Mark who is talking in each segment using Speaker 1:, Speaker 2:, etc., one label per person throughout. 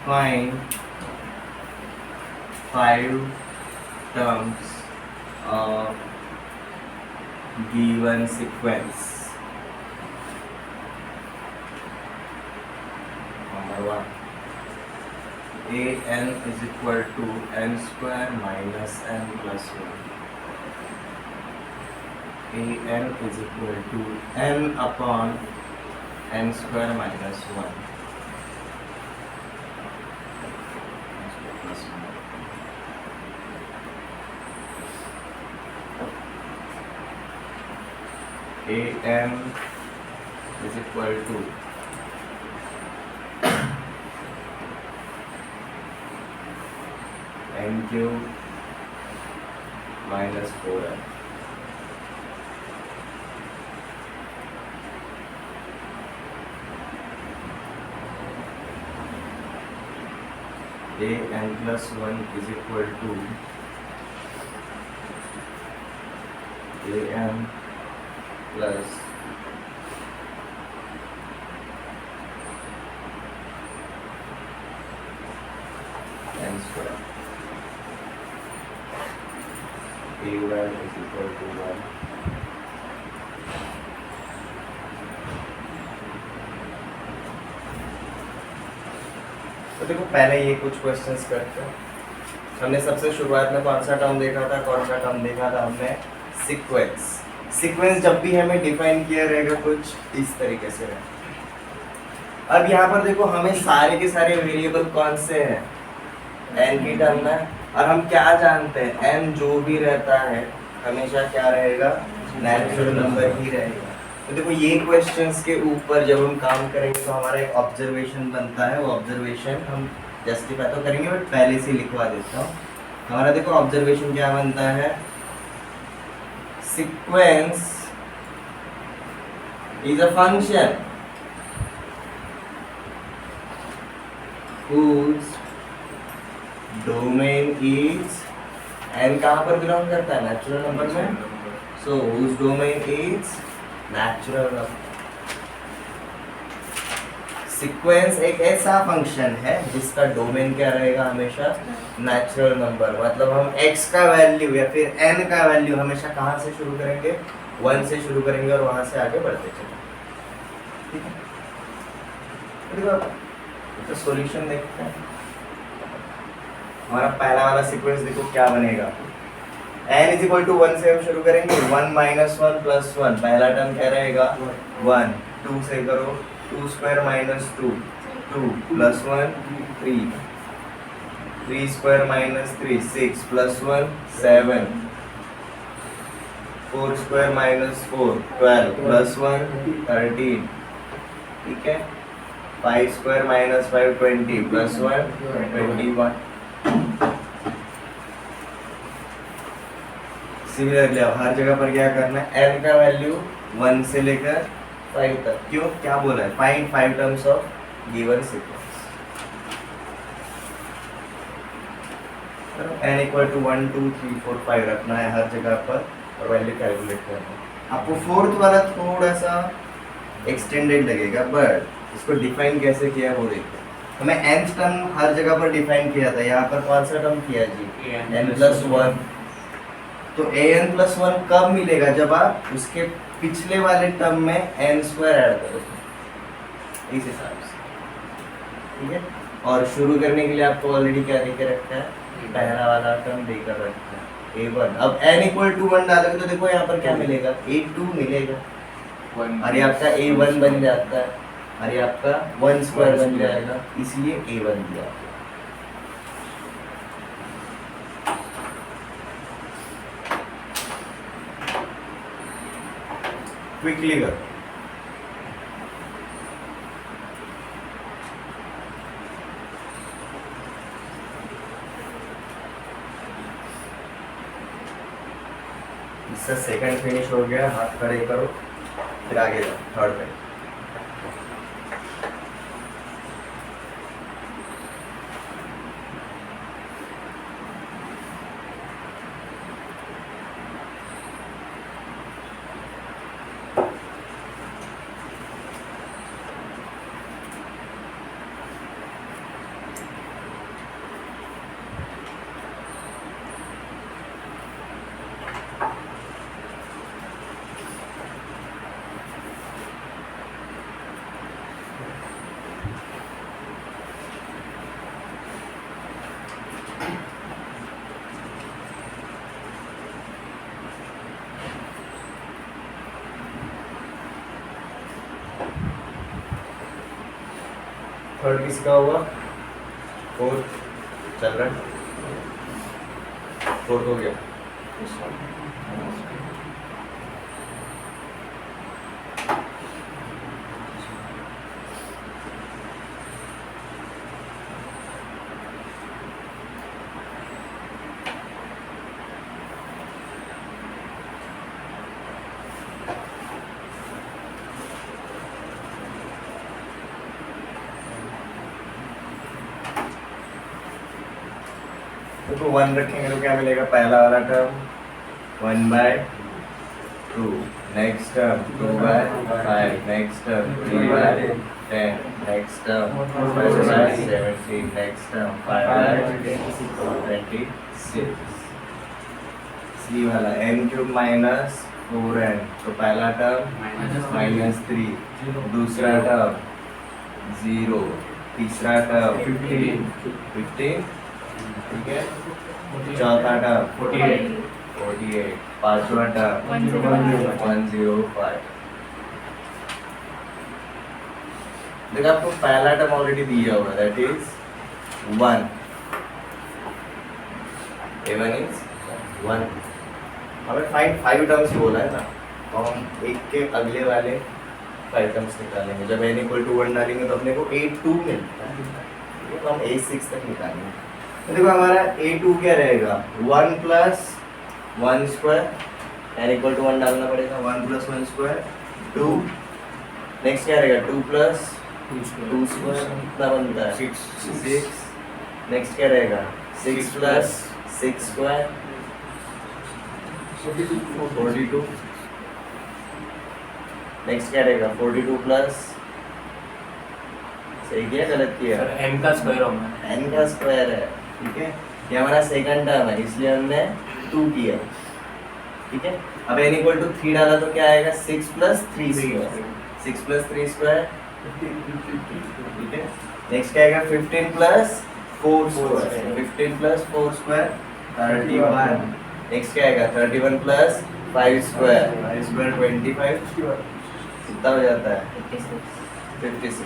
Speaker 1: Find 5 terms of given sequence. Number 1, an is equal to n square minus n plus 1. An is equal to n upon n square minus 1. An is equal to n cube minus 4n. An plus 1 is equal to an plus n square. A1 is equal to 1. तो देखो पहले ये कुछ questions करते हैं। हमने सबसे शुरुआत में कौन सा टर्म देखा था, कौन सा टर्म देखा था हमने? सीक्वेंस। सीक्वेंस जब भी हमें डिफाइन किया रहेगा कुछ इस तरीके से रहेगा। अब यहाँ पर देखो हमें सारे के सारे वेरिएबल कौन से हैं? n की टर्म में, और हम क्या जानते हैं n जो भी रहता है हमेशा क्या रहेगा? नेचुरल नंबर ही रहेगा। तो देखो ये क्वेश्चंस के ऊपर जब हम काम करेंगे तो हमारा एक ऑब्जर्वेशन बनता है, वो ऑब्जर्वेशन हम जस्टिफाई तो करेंगे बट पहले से लिखवा देता हूँ। हमारा देखो ऑब्जर्वेशन क्या बनता है? Sequence is a function whose domain is n कहाँ पर बिलोंग करता है? नेचुरल नंबर में। सो whose domain is natural number. Sequence एक ऐसा फंक्शन है जिसका डोमेन क्या रहेगा? हमेशा नेचुरल नंबर। मतलब हम x का वैल्यू या फिर n का वैल्यू हमेशा कहाँ से शुरू करेंगे? 1 से शुरू करेंगे और वहां से आगे बढ़ते चलेंगे। ठीक है, तो सॉल्यूशन देखते हैं। हमारा पहला वाला सीक्वेंस देखो क्या बनेगा? n इज इक्वल टू 1 से हम शुरू करेंगे। 1 माइनस 1 प्लस 1, पहला टर्म क्या रहेगा? 1। 2 से करो, 2 square minus 2, 2 plus 1 3, 3 square minus 3 6 plus 1 7, 4 square minus 4 12 plus 1 13। ठीक है, 5 स्क्वायर माइनस 5 20 प्लस 1 21। सिमिलरली अब हर जगह पर क्या करना है? n का वैल्यू 1 से लेकर 5 तक। क्यों? क्या बोला है? Find 5 terms of given sequence. n equal to 1 2 3 4 5 रखना है हर जगह पर और वैल्यू कैलकुलेट करना है। आपको फोर्थ वाला थोड़ा सा एक्सटेंडेड लगेगा बट इसको डिफाइन कैसे किया वो देखो। हमें nth टर्म हर जगह पर डिफाइन किया था, यहाँ पर कौन सा टर्म किया जी? n plus 1। तो an प्लस 1 कब मिलेगा? जब आप उसके पिछले वाले टर्म में n स्क्वायर ऐड करो, इस हिसाब से। ठीक है, और शुरू करने के लिए आपको ऑलरेडी क्या देके रखा है? पहला वाला टर्म देकर रखा है a1। अब n इक्वल टू 1 डालोगे तो देखो यहाँ पर क्या मिलेगा? a2 मिलेगा, और ये आपका a1 बन जाता है, और ये आपका 1 स्क्वायर बन जाएगा, इसलिए a1 दिया। क्विकली कर। इसका सेकंड फिनिश हो गया, हाथ खड़े करो, फिर आगे जाओ थर्ड पे। थर्ड किसका हुआ? फोर्थ चल रहा है, फोर्थ हो गया। तो 1 रखेंगे तो क्या मिलेगा? पहला वाला term 1/2, next term 2/5, next term 3/10, next term 5/17, next term 5/26, सी वाला n³ माइनस 4n, तो पहला टर्म -3, दूसरा टर्म 0, तीसरा टर्म 15, ठीक है, चौथा टर्म 48, पांचवा टर्म 105। देखो आपको पहला टर्म ऑलरेडी दिया हुआ, दैट इज 1, a1 इज 1। हमें फाइंड 5 टर्म्स बोला है ना, तो हम एक के अगले वाले 5 टर्म्स निकालेंगे। जब n = 1 डालेंगे तो अपने को a2 मिलता है, तो हम a6 तक निकालेंगे। तो देखो हमारा a2 क्या रहेगा? 1 + 1 स्क्वायर, n = 1 डालना पड़ेगा, 1 + 1 स्क्वायर 2, नेक्स्ट क्या रहेगा? 2 + 2 स्क्वायर कितना बनता है? 6, नेक्स्ट क्या रहेगा? 6 + 6 स्क्वायर 42, नेक्स्ट क्या रहेगा? 42 प्लस, सही किया गलत किया?
Speaker 2: n का स्क्वायर होगा,
Speaker 1: n का स्क्वायर है, ठीक है। ये हमारा सेकंड टर्म है, इसलिए हमने 2 किया, ठीक है। अब n = 3 डाला तो क्या आएगा? 6 + 3 स्क्वायर, 6 + 3 स्क्वायर, ठीक है। नेक्स्ट क्या आएगा? 15 + 4 स्क्वायर, 15 + 4 स्क्वायर 31, नेक्स्ट क्या आएगा? 31 + 5 स्क्वायर, 5 स्क्वायर 25, कितना हो जाता है? 56।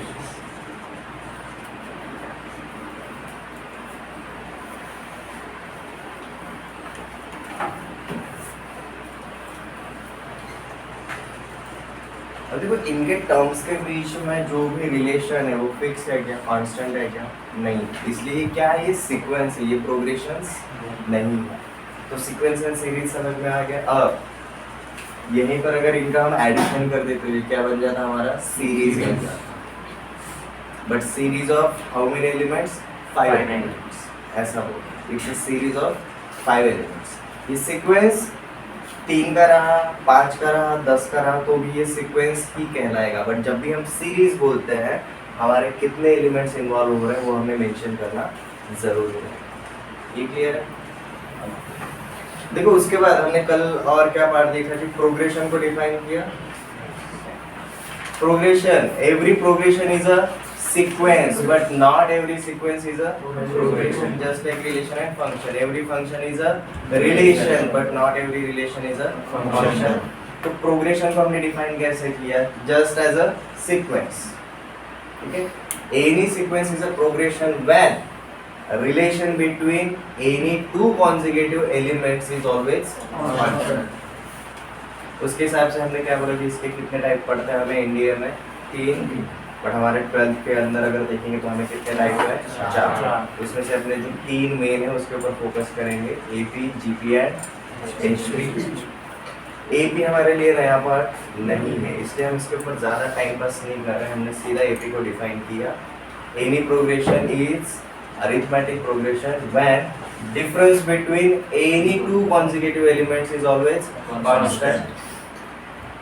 Speaker 1: अब देखो इनके टर्म्स के बीच में जो भी रिलेशन है वो फिक्स है क्या? कांस्टेंट है क्या? नहीं, इसलिए क्या है? ये सीक्वेंस है, ये प्रोग्रेशंस नहीं है। तो सीक्वेंस एंड सीरीज समझ में आ गया। अब यहीं पर अगर इनका हम एडिशन कर देते तो क्या बन जाता? हमारा सीरीज बन जाता। But series of how many elements? 5 elements, ऐसा हो। It's a series of 5 elements. ये सीक्वेंस 3 का रहा, 5 का रहा, 10 का रहा, तो भी ये सीक्वेंस ही कहलाएगा। बट जब भी हम सीरीज बोलते हैं, हमारे कितने एलिमेंट्स इन्वॉल्व हो रहे हैं वो हमें मेंशन करना जरूरी है। ये क्लियर है? देखो उसके बाद हमने कल और क्या पार्ट देखा कि प्रोग्रेशन को डिफाइन किया। Progression, every progression is a sequence, but not every sequence is a progression. Just like relation and function, every function is a relation, but not every relation is a function. तो progression को हमने define कैसे किया? Just as a sequence, ठीक है। Any sequence is a progression when relation between any two consecutive elements is always constant. उसके हिसाब से हमने क्या बोला कि इसके कितने टाइप पढ़ते हैं हमें इंडिया में? 3, बट हमारे 12th के अंदर अगर देखेंगे तो हमें कितने टाइप है? 4। उसमें से अपने जो 3 मेन है उसके ऊपर फोकस करेंगे, AP, GP and HP। AP हमारे लिए नया पार्ट नहीं है, इसलिए हम इसके ऊपर ज़्यादा टाइम पास नहीं कर रहे हैं। हमने सीधा AP को डिफाइन किया। Any progression is arithmetic progression when difference between any two consecutive elements is always constant.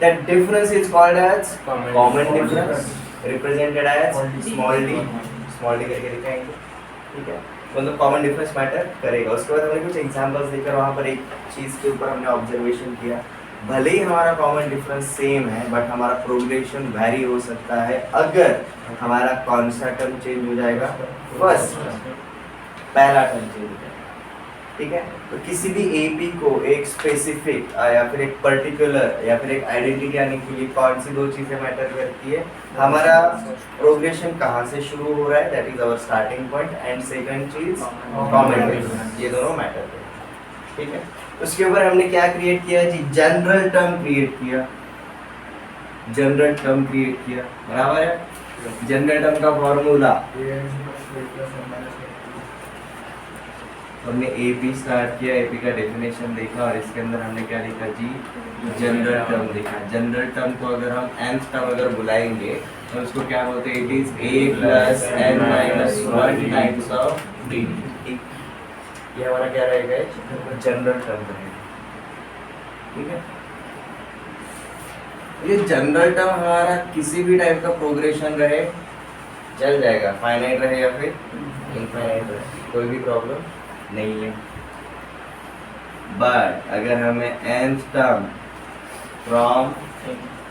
Speaker 1: That difference is called as common difference, represented as small d करके लिखेंगे, ठीक है। मतलब कॉमन डिफरेंस मैटर करेगा। उसके बाद हमने कुछ एग्जांपल्स देकर वहाँ पर एक चीज़ के ऊपर हमने ऑब्जर्वेशन किया, भले ही हमारा कॉमन डिफरेंस सेम है बट हमारा प्रोग्रेशन वैरी हो सकता है अगर हमारा कौन सा टर्म चेंज हो जाएगा? फर्स्ट, पहला टर्म चेंज हो जाएगा। ठीक है। तो किसी भी एपी को एक स्पेसिफिक या फिर एक पर्टिकुलर या फिर एक आइडेंटिटी आने के लिए कौन सी दो चीजें मैटर करती है? हमारा प्रोग्रेशन कहाँ से शुरू हो रहा है, that is our starting point, and second चीज कॉमन डिफरेंस, ये दोनों मैटर करते हैं। ठीक है, उसके ऊपर हमने क्या क्रिएट किया जी? जनरल टर्म क्रिएट किया, जनरल टर्म क्रिएट किया, बराबर है। जनरल टर्म का फॉर्मूला हमने एपी स्टार्ट किया, एपी का डेफिनेशन देखा और इसके अंदर हमने क्या लिखा जी? जनरल टर्म लिखा। जनरल टर्म को अगर हम nth टर्म अगर बुलाएंगे तो उसको क्या बोलते हैं? It is a plus n minus 1 times of d। ये हमारा क्या रहेगा? जनरल टर्म रहेगा। ठीक है, ये जनरल टर्म हमारा किसी भी टाइप का प्रोग्रेशन रहे चल जाएगा, फाइनाइट रहे या फिर इनफाइनाइट रहे, कोई भी प्रॉब्लम नहीं है। बट अगर हमें nth टर्म फ्रॉम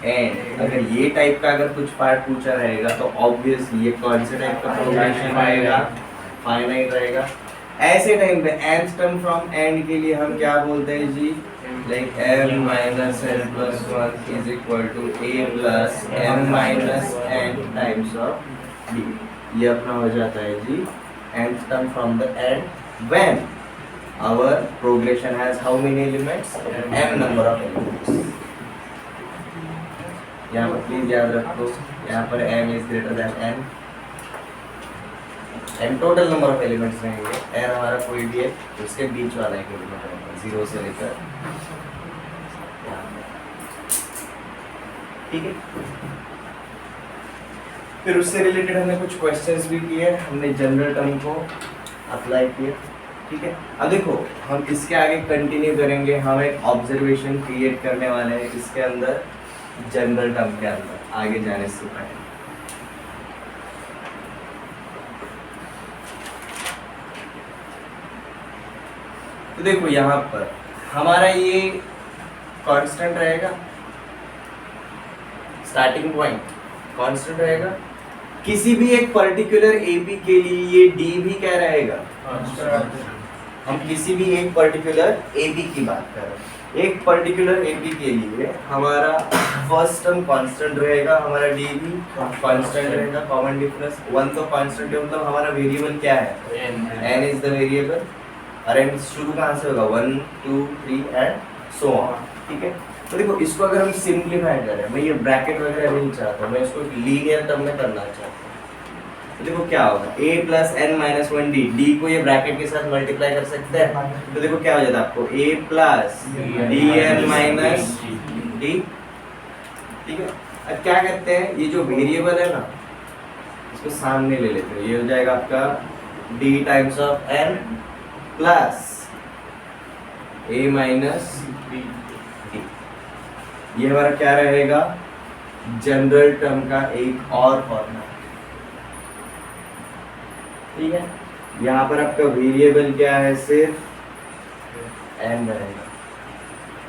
Speaker 1: n, अगर ये टाइप का अगर कुछ पार्ट पूछा रहेगा तो ऑब्वियसली ये कौन से टाइप का प्रोग्रेशन रहेगा? फाइनाइट रहेगा। ऐसे टाइम पे nth टर्म फ्रॉम n के लिए हम क्या बोलते हैं जी? Like m minus n plus 1 is equal to a plus m minus n times of d। ये अपना हो जाता है जी nth term from the end when our progression has how many elements? m number of elements। यहाँ पर please याद रखो, यहाँ पर m is greater than n, n total number of elements रहेंगे, n हमारा कोई भी है उसके बीच वाला एक एलिमेंट होगा, 0 से लेकर। ठीक है, फिर उससे रिलेटेड हमने कुछ क्वेश्चंस भी किए, हमने जनरल टर्म को अप्लाई किया। ठीक है, अब देखो हम इसके आगे कंटिन्यू करेंगे, हम एक ऑब्जर्वेशन क्रिएट करने वाले हैं इसके अंदर, जनरल टर्म के अंदर आगे जाने से पहले। तो देखो यहाँ पर हमारा ये कांस्टेंट रहेगा, स्टार्टिंग पॉइंट कांस्टेंट रहेगा। किसी भी एक पर्टिकुलर एपी के लिए ये डी भी क्या रहेगा? हम किसी भी एक पर्टिकुलर एपी की बात कर रहे हैं, एक पर्टिकुलर एपी के लिए हमारा फर्स्ट टर्म कांस्टेंट रहेगा, हमारा डी भी कांस्टेंट रहेगा। कॉमन डिफरेंस 1 तो कांस्टेंट है, मतलब हमारा वेरिएबल क्या है? n is the variable. और n शुरू कहाँ से होगा? 1 2 3 एंड सो ऑन। ठीक है, तो देखो इसको अगर हम सिंप्लीफाई करें, मैं ये ब्रैकेट वगैरह नहीं चाहता, मैं इसको लीनियर टर्म में करना चाहता हूँ। तो देखो क्या होगा? a plus n minus 1d, d को ये ब्रैकेट के साथ मल्टीप्लाई कर सकते हैं, तो देखो क्या हो जाता है आपको? a plus dn minus d। ठीक है, अब क्या करते हैं, ये जो वेरिएबल है ना इसको सामने ले लेते हैं, ये हो जाएगा आपका d times of n plus a minus d। ये हमारा क्या रहेगा? जनरल टर्म का एक और फॉर्मूला। ठीक है, यहाँ पर आपका वेरिएबल क्या है? सिर्फ n रहेगा।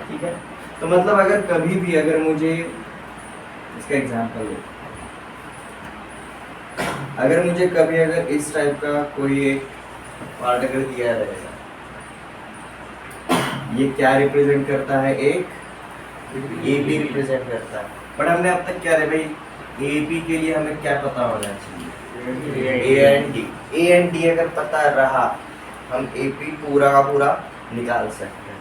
Speaker 1: ठीक है, तो मतलब अगर कभी भी अगर मुझे इसका एग्जांपल ले, अगर मुझे कभी अगर इस टाइप का कोई एक पार्ट अगर दिया रहेगा, ये क्या रिप्रेजेंट करता है? एक एपी रिप्रेजेंट करता है। बट हमने अब तक क्या है भाई, एपी के लिए हमें क्या पता होना चाहिए? ए एंड डी अगर पता रहा हम एपी पूरा का पूरा निकाल सकते हैं।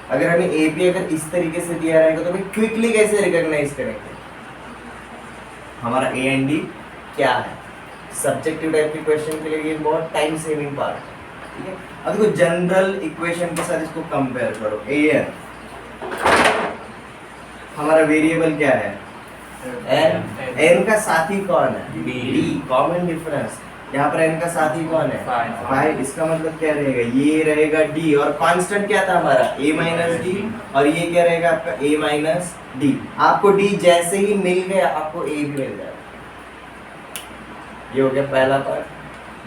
Speaker 1: अगर हमें एपी अगर इस तरीके से दिया रहेगा तो भाई क्विकली कैसे रिकॉग्नाइज करेंगे हमारा ए एंड डी क्या है? सब्जेक्टिव टाइप के क्वेश्चन के लिए ये बहुत टाइम सेविंग पार्ट है। ठीक है, अब देखो जनरल इक्वेशन के साथ इसको कंपेयर करो। ए एन हमारा वेरिएबल क्या है? n। n का साथी कौन है? d। कॉमन डिफरेंस, यहाँ पर n का साथी कौन है? 5। इसका मतलब क्या रहेगा? ये रहेगा d, और कांस्टेंट क्या था हमारा? a माइनस डी, और ये क्या रहेगा आपका? a minus D. आपको d जैसे ही मिल गया आपको a भी मिल जाएगा। ये हो गया पहला पार्ट।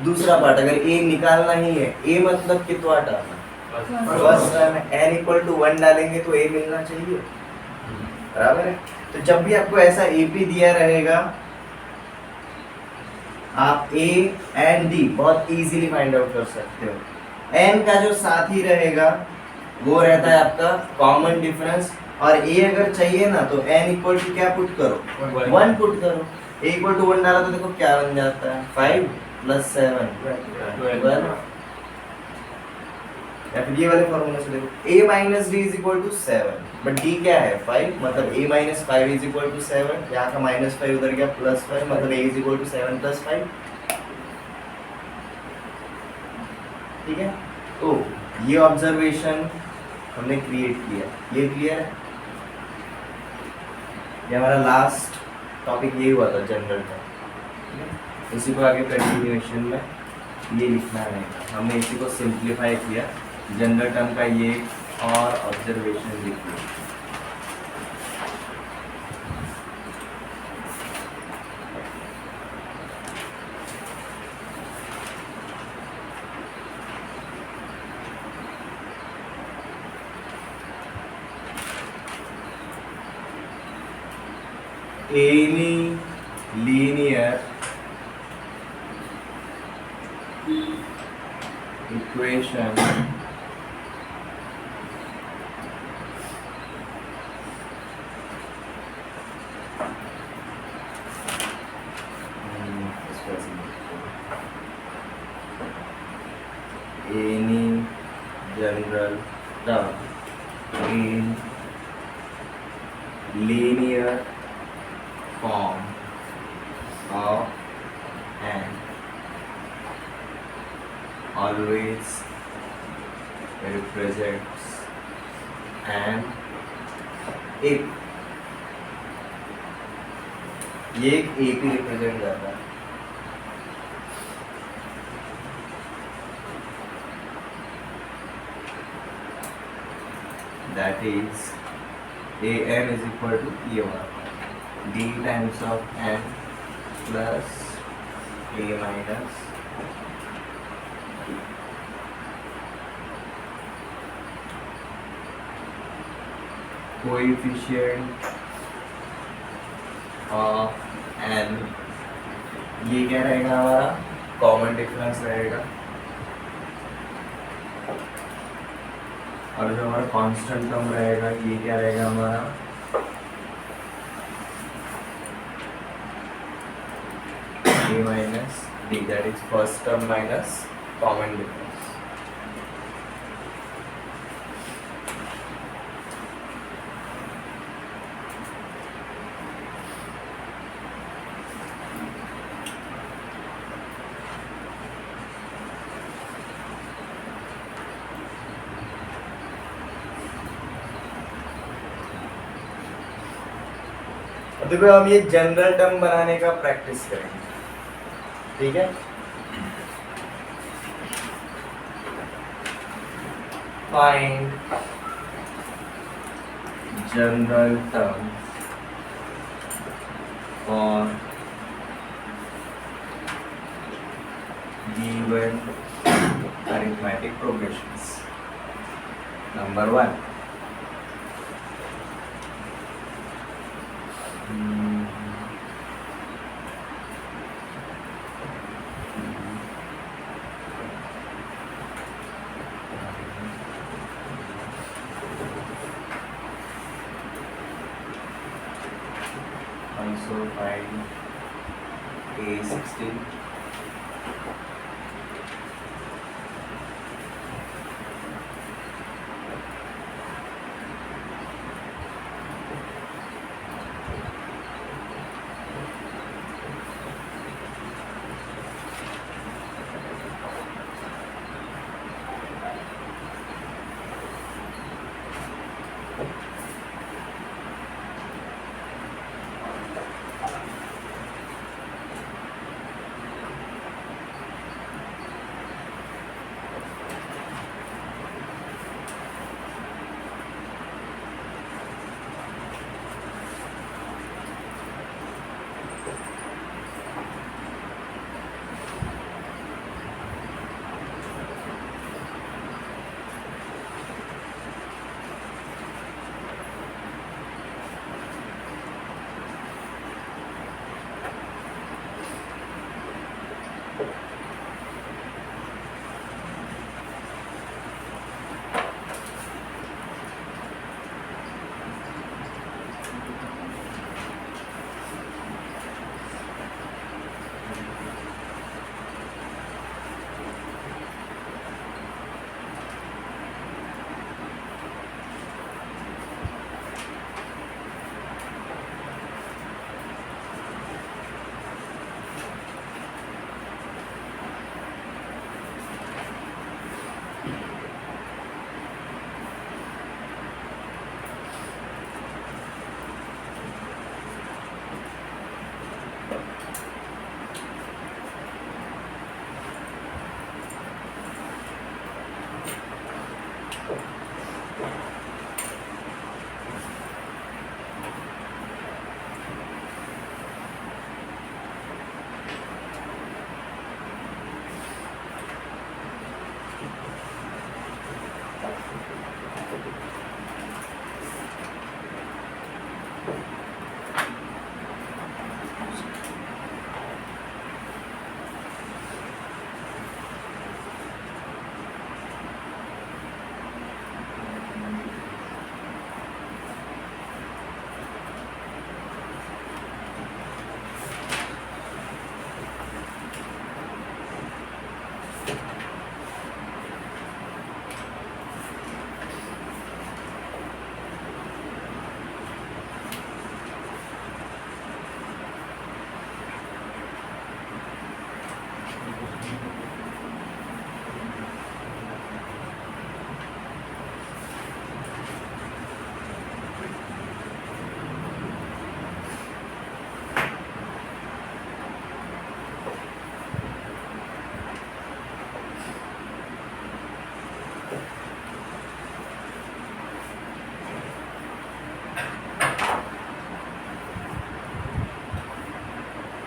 Speaker 1: दूसरा पार्ट, अगर a निकालना ही है, a मतलब कितना टर्म है? फर्स्ट टर्म है। n इक्वल टू 1 डालेंगे तो a मिलना चाहिए, बराबर है। तो जब भी आपको ऐसा एपी दिया रहेगा आप ए एंड डी बहुत इजीली फाइंड आउट कर सकते हो। n का जो साथी रहेगा वो रहता है आपका कॉमन डिफरेंस, और a अगर चाहिए ना तो n इक्वल टू क्या पुट करो, 1 पुट करो। a इक्वल टू 1 डाला तो देखो क्या बन जाता है, 5 प्लस 7 12। या फिर ये वाले फॉर्मूले से देखो a minus d is equal to 7, but d क्या है 5, मतलब a minus 5 is equal to 7, यहाँ का माइनस 5 उधर गया प्लस 5, मतलब a is equal to 7 plus 5। ठीक है, तो ये ऑब्जर्वेशन हमने क्रिएट किया, ये क्लियर है। ये हमारा लास्ट टॉपिक यही हुआ था जनरल का, इसी को आगे कंटिन्यूएशन में ये लिखना है। हमने इसी को सिंप्लीफाई किया, जनरल टर्म का ये और ऑब्जर्वेशन लिख लिया। Any linear equation any general term in linear form of n always represents an if, ये एक AP रिप्रेजेंट करता है, that is an is equal to a1 d times of n plus a minus d. Coefficient of n, ये क्या रहेगा हमारा common difference रहेगा, और जो हमारा कांस्टेंट टर्म रहेगा ये क्या रहेगा हमारा a minus d, that is first term minus common difference. देखो हम ये जनरल टर्म बनाने का प्रैक्टिस करेंगे, ठीक है। Find general term for given arithmetic progressions. Number 1, also find A16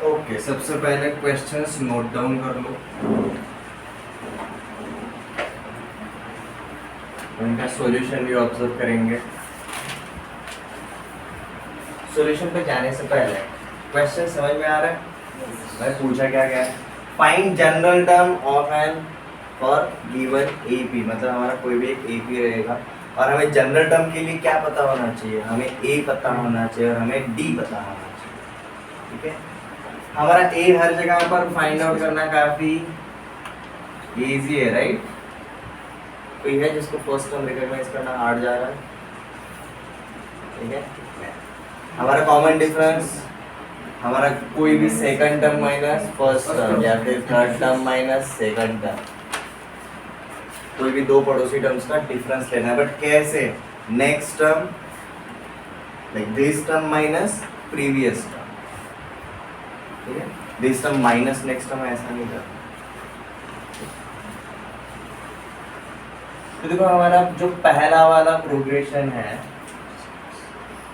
Speaker 1: okay, सबसे पहले क्वेश्चंस नोट डाउन कर लो, उनका सॉल्यूशन भी ऑब्जर्व करेंगे। सॉल्यूशन पे जाने से पहले क्वेश्चन समझ में आ रहा है? मैं पूछा क्या क्या है, find general term of an for given AP, मतलब हमारा कोई भी एक एपी रहेगा और हमें जनरल टर्म के लिए क्या पता होना चाहिए, हमें ए पता होना चाहिए और हमें डी पता होना चाहिए। ठीक है, हमारा ए हर जगह पर फाइंड आउट करना काफी इजी है, राइट? कोई है जिसको फर्स्ट टर्म रिकॉग्नाइज करना हार्ड जा रहा है? ठीक है, हमारा कॉमन डिफरेंस, हमारा कोई भी second term minus first term या फिर third term minus second term, कोई भी दो पड़ोसी टर्म्स का डिफरेंस लेना है, बट कैसे? Next term like this term minus previous term, ठीक है, this term minus next term, ऐसा नहीं करना। तो देखो हमारा जो पहला वाला प्रोग्रेशन है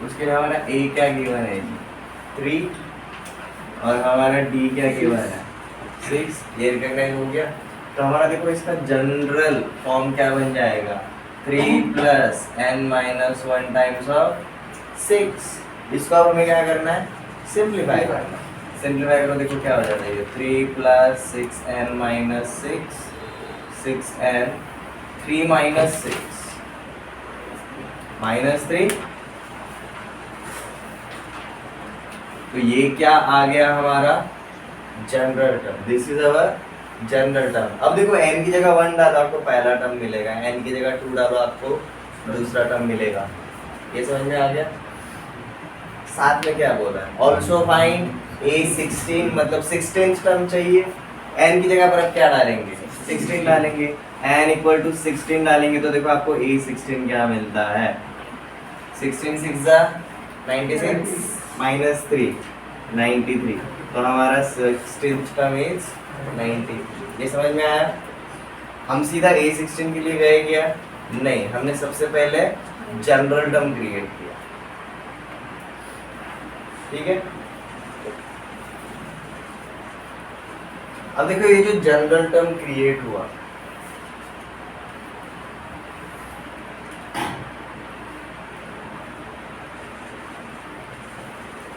Speaker 1: उसके लिए हमारा ए क्या गिवन है जी 3 और हमारा डी क्या गिवन है 6, ये रिकॉग्नाइज हो गया। तो हमारा देखो इसका जनरल फॉर्म क्या बन जाएगा 3 plus n minus 1 times of 6। इसको अब हमें क्या करना है, सिंप्लीफाई करना है। सिंप्लीफाई करो, देखो क्या हो जाता है, ये 3 plus 6n minus 6, 6n 3 minus 6 minus 3, तो ये क्या आ गया हमारा general term, this is our general term. अब देखो n की जगह 1 डालो आपको पहला टर्म मिलेगा, n की जगह 2 डालो आपको दूसरा टर्म मिलेगा। ये समझ में आ गया? साथ में क्या बोला है, ऑल्सो फाइंड A16, मतलब 16th टर्म चाहिए। n की जगह पर अब क्या डालेंगे 16 डालेंगे, n इक्वल टू 16 डालेंगे तो देखो आपको A16 क्या मिलता है, 16 6 96 माइनस 3 93, तो हमारा 16th टर्म इज 90। ये समझ में आया? हम सीधा A16 के लिए गए क्या? नहीं, हमने सबसे पहले जनरल टर्म क्रिएट किया। ठीक है, अब देखो ये जो जनरल टर्म क्रिएट हुआ,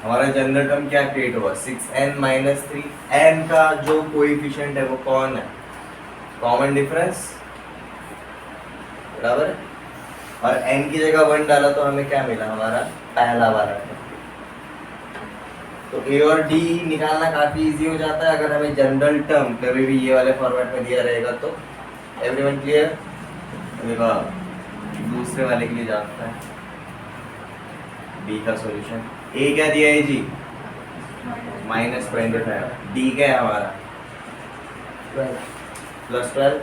Speaker 1: हमारा जनरल टर्म क्या क्रिएट हुआ 6n माइनस 3, n का जो कोएफिशिएंट है वो कौन है, कॉमन डिफरेंस, बराबर है, और n की जगह 1 डाला तो हमें क्या मिला, हमारा पहला वाला टर्म। तो a और d निकालना काफी इजी हो जाता है अगर हमें जनरल टर्म कभी भी ये वाले फॉर्मेट में दिया रहेगा तो। Everyone clear? देखो दूसरे वाले के लिए जाता है b का सॉल्यूशन। a क्या दिया है जी -25, d क्या है हमारा +12,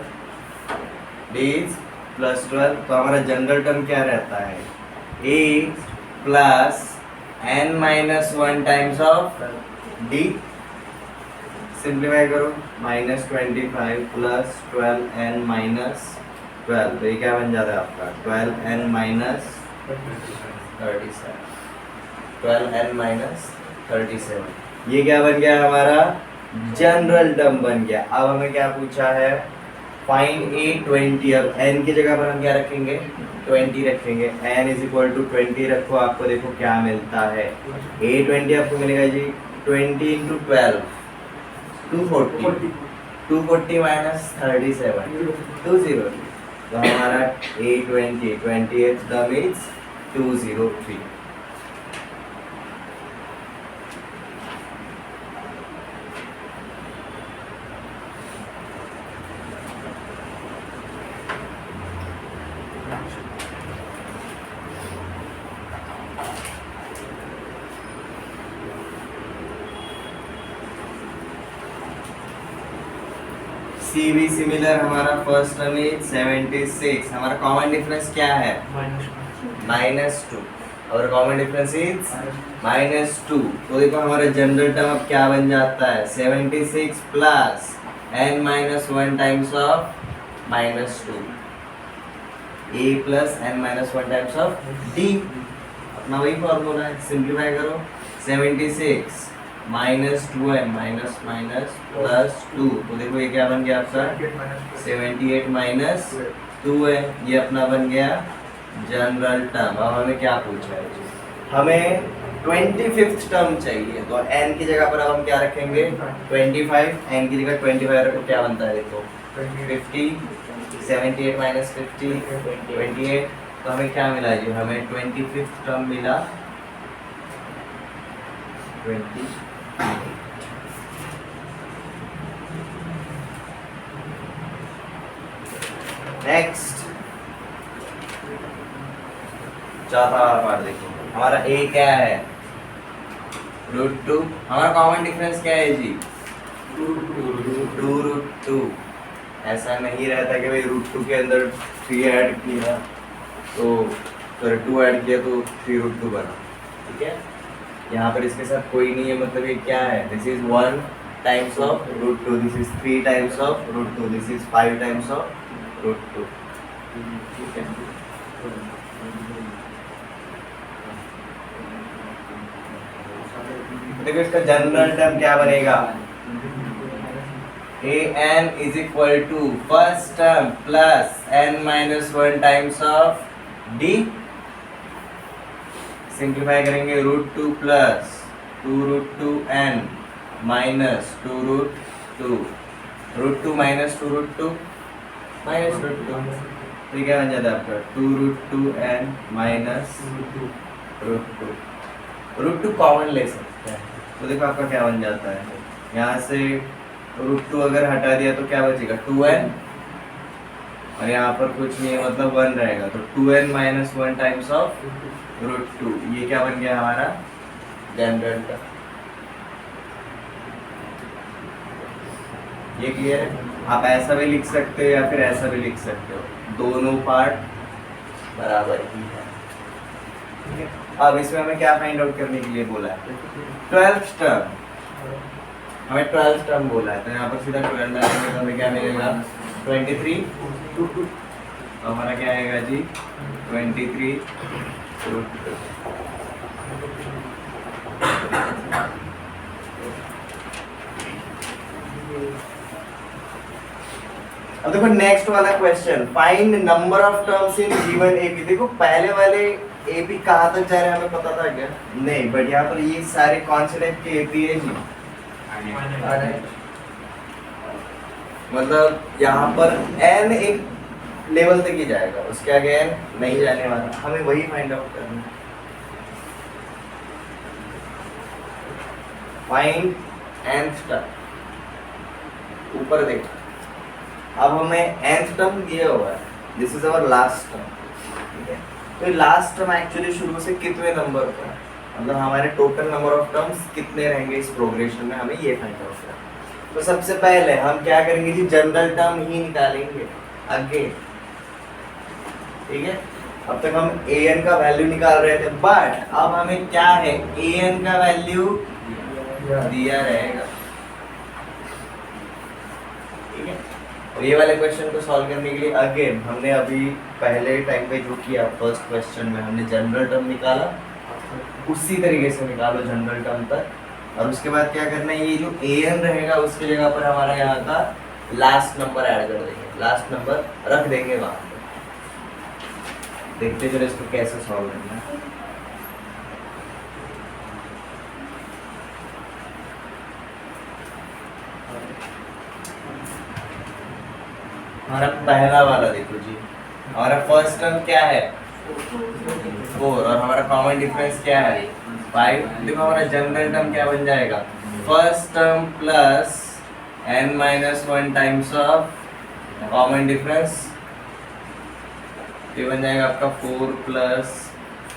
Speaker 1: d इज +12, तो हमारा जनरल टर्म क्या रहता है a plus n minus 1 times of d। Simplify करो, -25 प्लस 12n माइनस 12, तो ये क्या बन जाता है आपका 12n माइनस 37, 12n माइनस 37। ये क्या बन गया हमारा जनरल टर्म बन गया। अब हमें क्या पूछा है फाइंड A20। अब n की जगह पर हम क्या रखेंगे, 20 रखेंगे। n इज इक्वल टू 20 रखो, आपको देखो क्या मिलता है। A20 आपको मिलेगा जी 20 इंटू 12 240, 240 माइनस 37 202। तो हमारा A20 20th टर्म इज 203। सी भी सिमिलर, हमारा फर्स्ट टर्म इज 76। हमारा कॉमन डिफरेंस क्या है, -2। और कॉमन डिफरेंस इज -2। तो देखो हमारा जनरल टर्म अब क्या बन जाता है, 76 plus n-1 times of -2, a plus n-1 times of d। अपना वही फॉर्मूला है, सिंप्लीफाई करो। 76 minus 2n minus minus plus 2, तो देखो ये क्या बन गया आपका 78 माइनस 2 है, ये अपना बन गया जनरल टर्म। अब हमें क्या पूछा है, हमें 25th टर्म चाहिए। तो n की जगह पर अब हम क्या रखेंगे 25, n की जगह 25 रखो, क्या बनता है देखो 50, 78 माइनस 50 28। तो हमें क्या मिला जी, हमें 25th टर्म मिला 20। नेक्स्ट चौथा वाला पार्ट देखो, हमारा a क्या है √2। हमारा कॉमन डिफरेंस क्या है जी 2√2। ऐसा नहीं रहता कि भाई √2 के अंदर 3 ऐड किया तो 2 ऐड किया तो 3√2 बना, ठीक है। यहाँ पर इसके साथ कोई नहीं है, मतलब ये क्या है, this is 1 times of √2, this is 3 times of √2, this is 5 times of √2, ठीक है। देखो इसका जनरल टर्म क्या बनेगा, an is equal to first term plus n-1 times of d। Simplify करेंगे √2 plus 2√2n minus 2√2, √2 minus 2√2 minus √2, तो क्या बन जाता है आपका 2√2n माइनस √2 कॉमन ले सकते हैं। तो देखो आपका क्या बन जाता है, यहाँ से √2 अगर हटा दिया तो क्या बचेगा 2n, और यहाँ पर कुछ नहीं है मतलब 1 रहेगा, तो 2n माइनस 1 टाइम्स ऑफ √2। ये क्या बन गया हमारा जनरल टर्म। ये क्लियर है, आप ऐसा भी लिख सकते हो या फिर ऐसा भी लिख सकते हो, दोनों पार्ट बराबर ही है, ठीक है। अब इसमें हमें क्या फाइंड आउट करने के लिए बोला है, 12th टर्म। हमें 12th टर्म बोला है, तो यहाँ पर सीधा 12 डालेंगे तो हमें क्या मिलेगा 23। तो हमारा क्या आएगा जी 23 अब देखो नेक्स्ट वाला question, find number of terms in given AP. देखो पहले वाले एपी कहाँ तक जा रहे हैं हमें पता था क्या, नहीं, बट यहाँ पर ये सारे कौन से टाइप के एपी है जी, मतलब यहाँ पर n एक लेवल तक ही जाएगा, उसके आगे n नहीं जाने वाला, हमें वही फाइंड आउट करना है। फाइंड nth टर्म, ऊपर देखो, अब हमें nth टर्म दिया हुआ है, this is our last term, ठीक है। तो लास्ट टर्म एक्चुअली शुरू से कितने नंबर का है, मतलब हमारे टोटल नंबर ऑफ टर्म्स कितने रहेंगे इस प्रोग्रेशन में, हमें ये फाइंड आउट करना है। तो सबसे पहले हम क्या करेंगे जी, जनरल टर्म ही निकालेंगे आगे, ठीक है। अब तक हम an का वैल्यू निकाल रहे थे, बट अब हमें क्या है, an का वैल्यू दिया रहेगा, ठीक है। और ये वाले क्वेश्चन को सॉल्व करने के लिए अगेन हमने अभी पहले टाइम पे जो किया, फर्स्ट क्वेश्चन में हमने जनरल टर्म निकाला, उसी तरीके से निकालो जनरल टर्म तक, और उसके बाद क्या करना है, ये जो an रहेगा उसकी जगह पर हमारा यहाँ का लास्ट नंबर ऐड कर देंगे। लास्ट नंबर रख देंगे वहां पे। देखते चलो इसको कैसे सॉल्व करना है। हमारा पहला वाला देखो जी, हमारा फर्स्ट टर्म क्या है 4 और हमारा कॉमन डिफरेंस क्या है 5। देखो हमारा जनरल टर्म क्या बन जाएगा, first term plus n-1 times of common difference, ये बन जाएगा आपका 4 प्लस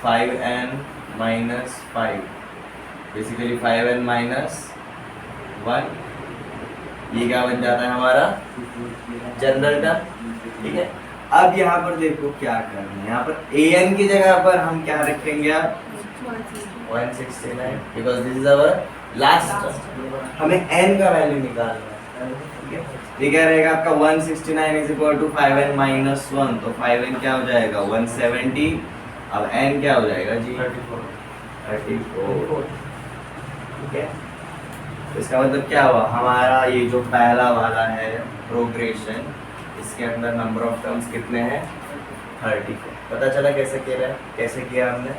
Speaker 1: 5n-5, बेसिकली 5n-1, ये क्या बन जाता है हमारा जनरल टर्म। ठीक है, अब यहाँ पर देखो क्या करना है, यहाँ पर an की जगह पर हम क्या रखेंगे आप 169, because this is our last term, हमें n का वैल्यू निकालना है। ठीक है, ये क्या रहेगा आपका 169 इज इक्वल टू 5n-1, तो 5n क्या हो जाएगा 170, अब n क्या हो जाएगा जी 34। ठीक है, इसका मतलब क्या हुआ, हमारा ये जो पहला वाला है प्रोग्रेशन, इसके अंदर नंबर ऑफ टर्म्स कितने हैं 34। पता चला कैसे किया है, कैसे किया हमने,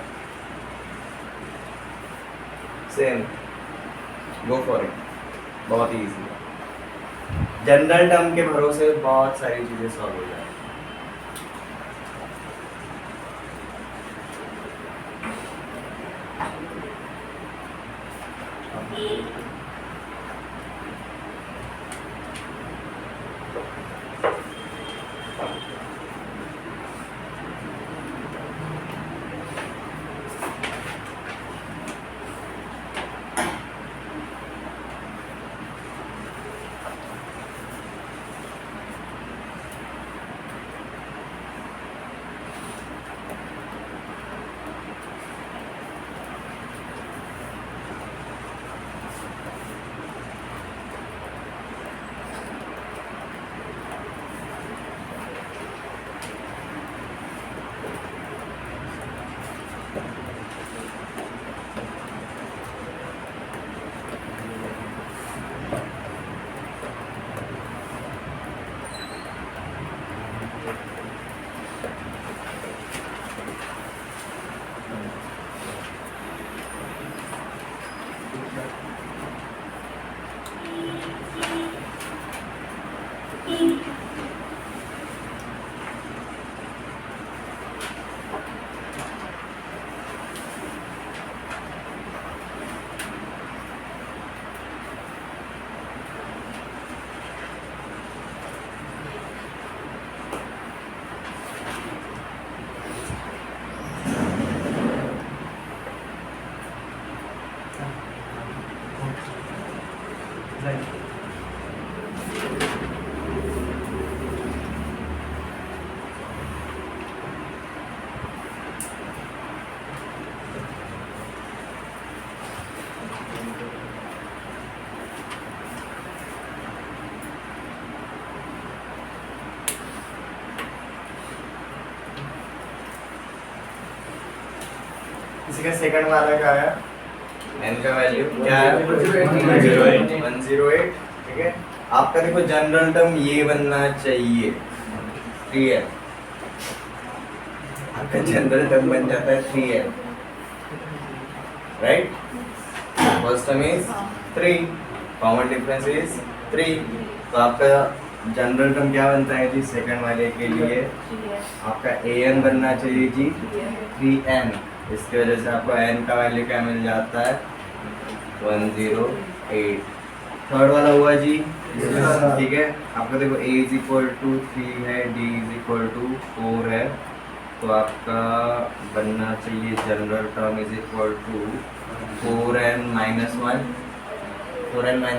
Speaker 1: सेम, गो फॉर इट, बहुत इजी है। जनरल टर्म के भरोसे बहुत सारी चीजें सॉल्व हो जाएंगी। इसी का सेकंड वाला क्या है, n का वैल्यू क्या है 108। ठीक है, आपका देखो जनरल टर्म ये बनना चाहिए 3n, आपका जनरल टर्म बन जाता है 3n, right. First term is 3, common difference is 3, तो आपका जनरल टर्म क्या बनता है जी सेकंड वाले के लिए, आपका an बनना चाहिए जी 3n, इसकी वजह से आपको n का वैल्यू क्या मिल जाता है 108। थर्ड वाला हुआ जी, ठीक है, आपका देखो a इज इक्वल टू 3 है, d इज इक्वल टू 4 है, तो आपका बनना चाहिए general term is equal to 4n-1, 4n-1,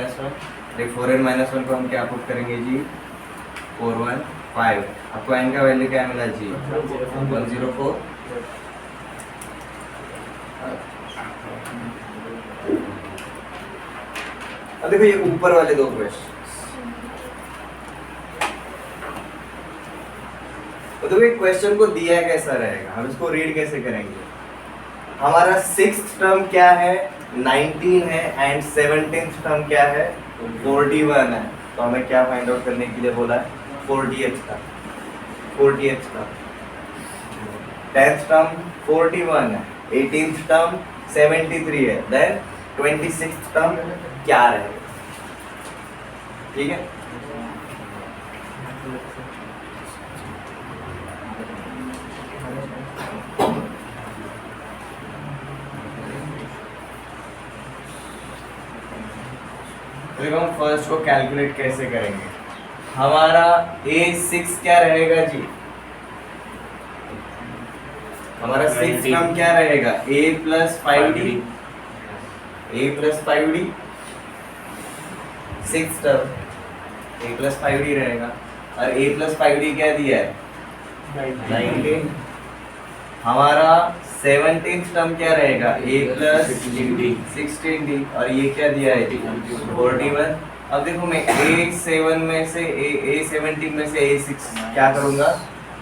Speaker 1: 4n-1 को हम क्या पुट करेंगे जी 415, आपको n का वैल्यू क्या मिला जी 104। अब देखो ये ऊपर वाले दो क्वेश्चन, तो देखो ये क्वेश्चन को दिया कैसा रहेगा, हम इसको रीड कैसे करेंगे। हमारा सिक्स्थ टर्म क्या है 19 है एंड 17th टर्म क्या है 41 है, तो हमें क्या फाइंड आउट करने के लिए बोला है 40th term, 40th term, 10th term 41 है, 18th टर्म 73 है, देन 26th टर्म क्या रहेगा? ठीक है, देखो हम फर्स्ट को कैलकुलेट कैसे करेंगे। हमारा A6 क्या रहेगा जी? हमारा 6 टर्म क्या रहेगा? A plus 5D, A plus 5D 6 term A plus 5D रहेगा, और A प्लस 5D क्या दिया है? 19। हमारा 17th टर्म क्या रहेगा? A प्लस 16D, और ये क्या दिया है? 41। अब देखो मैं A7 में से A17 में से A6 क्या करूंगा?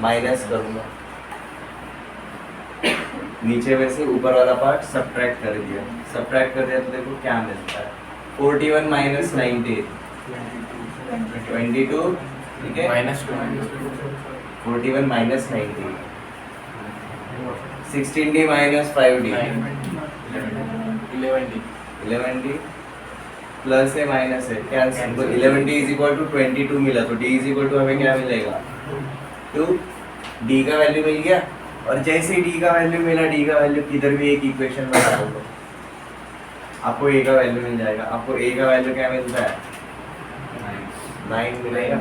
Speaker 1: माइनस करूंगा, नीचे में से ऊपर वाला पार्ट सब्ट्रैक्ट कर दिया, सब्ट्रैक्ट कर दिया तो देखो क्या मिलता है? 41 माइनस 19 22, ठीक है, minus 41 minus 19 16D minus 5D 11D plus है माइनस है, कैंसिल, तो 11D इज इक्वल टू 22 मिला, तो D इज इक्वल टू हमें क्या मिलेगा? 2। D का वैल्यू मिल गया, और जैसे ही D का वैल्यू मिला, D का वैल्यू किधर भी एक इक्वेशन में डाल दो, आपको A का वैल्यू मिल जाएगा। आपको A का वैल्यू क्या मिलता है? 9 मिलेगा,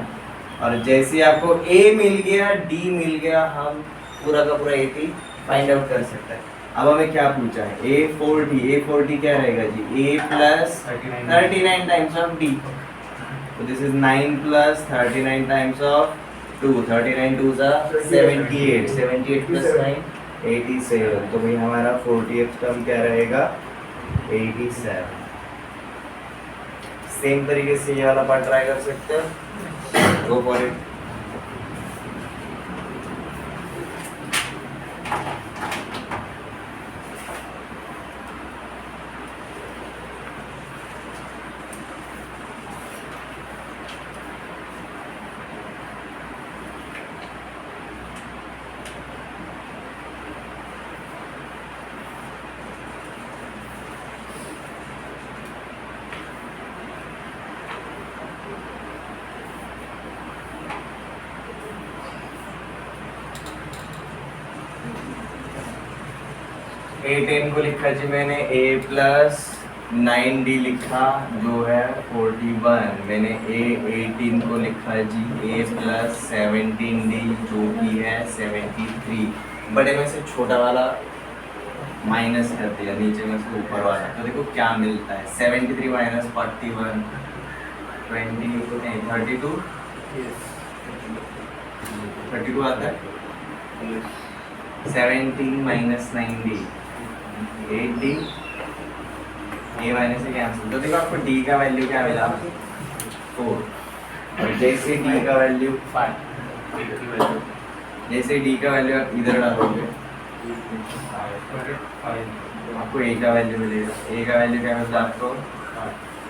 Speaker 1: और जैसे आपको A मिल गया, D मिल गया, हम पूरा का पूरा AP फाइंड आउट कर सकते हैं। अब हमें क्या पूछा है? A40 क्या रहेगा जी? A plus 39 times of D, तो this is 9 plus 39 times of 2, 39 2 जा 78, 78 प्लस 9 87, तो भाई हमारा 40th टर्म क्या रहेगा? 87। सेम तरीके से ये वाला पार्ट ट्राई कर सकते हैं, गो फॉर इट। A10 को लिखा जी मैंने, A प्लस 9D लिखा जो है 41, मैंने A18 को लिखा जी A प्लस 17D जो कि है 73, बड़े में से छोटा वाला माइनस कर दिया, नीचे में से ऊपर वाला, तो देखो क्या मिलता है? 73 माइनस 41 32 आता है, 17 minus 9D 8D, A minus से कैंसिल, तो देखो आपको D का वैल्यू क्या मिला? 4, और जैसे D का वैल्यू 5, जैसे D का वैल्यू आप इधर डालोगे आपको A का वैल्यू मिलेगा। A का वैल्यू क्या मिलता है आपको?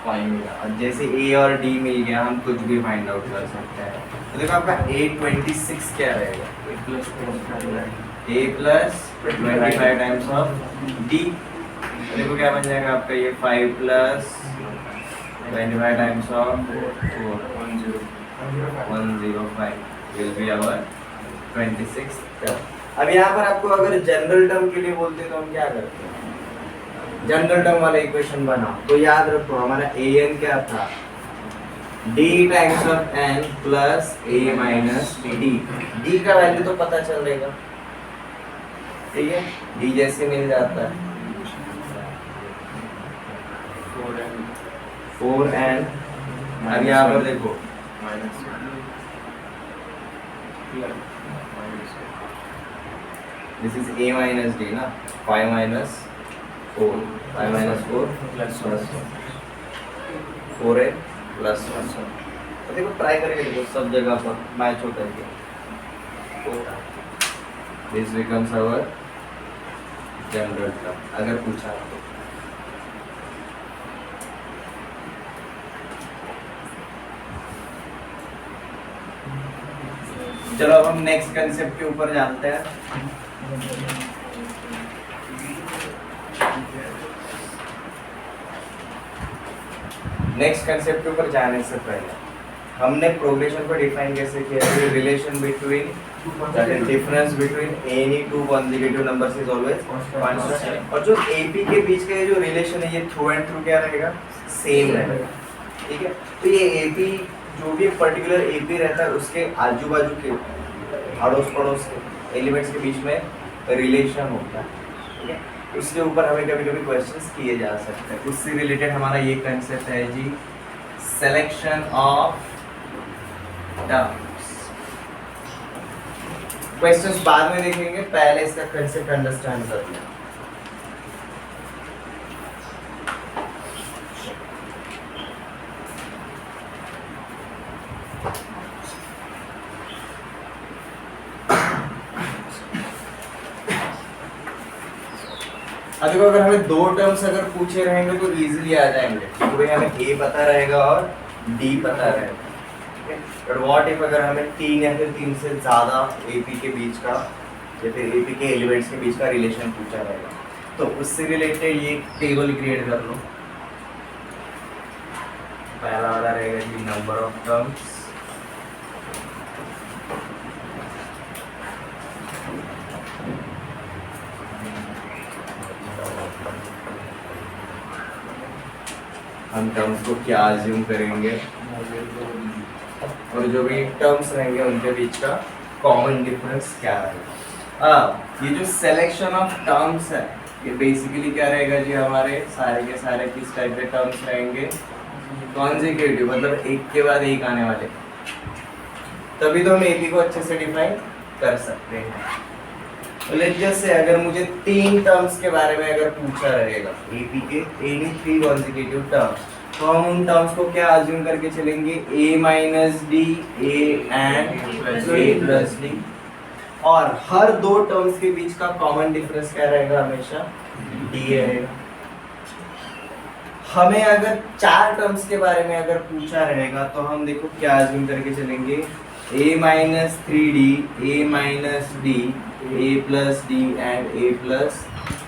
Speaker 1: 5 मिला, और जैसे A और D मिल गया, हम कुछ भी फाइंड आउट कर सकते हैं। तो देखो आपका A26 क्या रहेगा? A plus 25 times of D, देखो क्या बन जाएगा आपका? ये 5 plus 25 times of 105 will be our 26 term. अब यहाँ पर आपको अगर जनरल टर्म के लिए बोलते तो हम क्या करते हैं? जनरल टर्म वाला इक्वेशन बनाओ, तो याद रखो हमारा an क्या था? D times of n plus a minus d। D का वैल्यू तो पता चलेगा, ठीक है, D जैसे मिल जाता है 4n। अब यहाँ पर देखो this is a minus d ना, 5 minus 4, 5 minus 4 plus 4a plus 1। तो देखो ट्राई करके देखो सब जगह पर मैच होता है। This becomes our general term अगर पूछा तो। चलो अब हम नेक्स्ट कंसेप्ट के ऊपर जानते हैं। नेक्स्ट कंसेप्ट के ऊपर जाने से पहले हमने प्रोग्रेशन को डिफाइन कैसे किया है? Relation between difference between any two consecutive numbers is always constant. और जो एपी के बीच का ये जो रिलेशन है ये थ्रू एंड थ्रू क्या रहेगा? सेम रहेगा। ठीक है, तो ये एपी जो भी पर्टिकुलर एपी रहता है उसके आजू बाजू के अड़ोस पड़ोस के एलिमेंट्स के बीच में रिलेशन होता है। ठीक है, उसके ऊपर हमें कभी कभी क्वेश्चंस किए जा सकते हैं। उससे रिलेटेड हमारा ये कंसेप्ट है जी, सिलेक्शन ऑफ टर्म्स। क्वेश्चंस बाद में देखेंगे, पहले इसका कंसेप्ट अंडरस्टैंड कर लें। देखो, अगर हमें दो टर्म्स अगर पूछे रहेंगे तो इजीली आ जाएंगे, क्योंकि हमें ए पता रहेगा और डी पता रहेगा। बट व्हाट इफ अगर हमें तीन या फिर तीन से ज्यादा एपी के बीच का या फिर एपी के एलिमेंट्स के बीच का रिलेशन पूछा रहेगा, तो उससे रिलेटेड ये टेबल क्रिएट कर लो। पहला वाला रहेगा जी नंबर ऑफ टर्म्स, हम टर्म्स को क्या अज्यूम करेंगे और जो भी टर्म्स रहेंगे उनके बीच का कॉमन डिफरेंस क्या रहेगा। अब ये जो सिलेक्शन ऑफ टर्म्स है ये बेसिकली क्या रहेगा जी, हमारे सारे के सारे किस टाइप के टर्म्स रहेंगे? कॉन्जिक्यूटिव, मतलब एक के बाद एक आने वाले। तभी तो हम एपी को अच्छे से डिफाइन कर सकते हैं। लेट्स जस्ट से अगर मुझे तीन टर्म्स के बारे में अगर पूछा रहेगा एपी के एनी थ्री कॉन्जिक्यूटिव टर्म्स, तो हम उन टर्म्स को क्या अज्यूम करके चलेंगे? a minus D, A and A plus D. और हर दो टर्म्स के बीच का कॉमन डिफरेंस क्या रहेगा? हमेशा डी रहेगा। हमें अगर चार टर्म्स के बारे में अगर पूछा रहेगा तो हम देखो क्या अज्यूम करके चलेंगे? a minus three D, A minus D, A plus D and A plus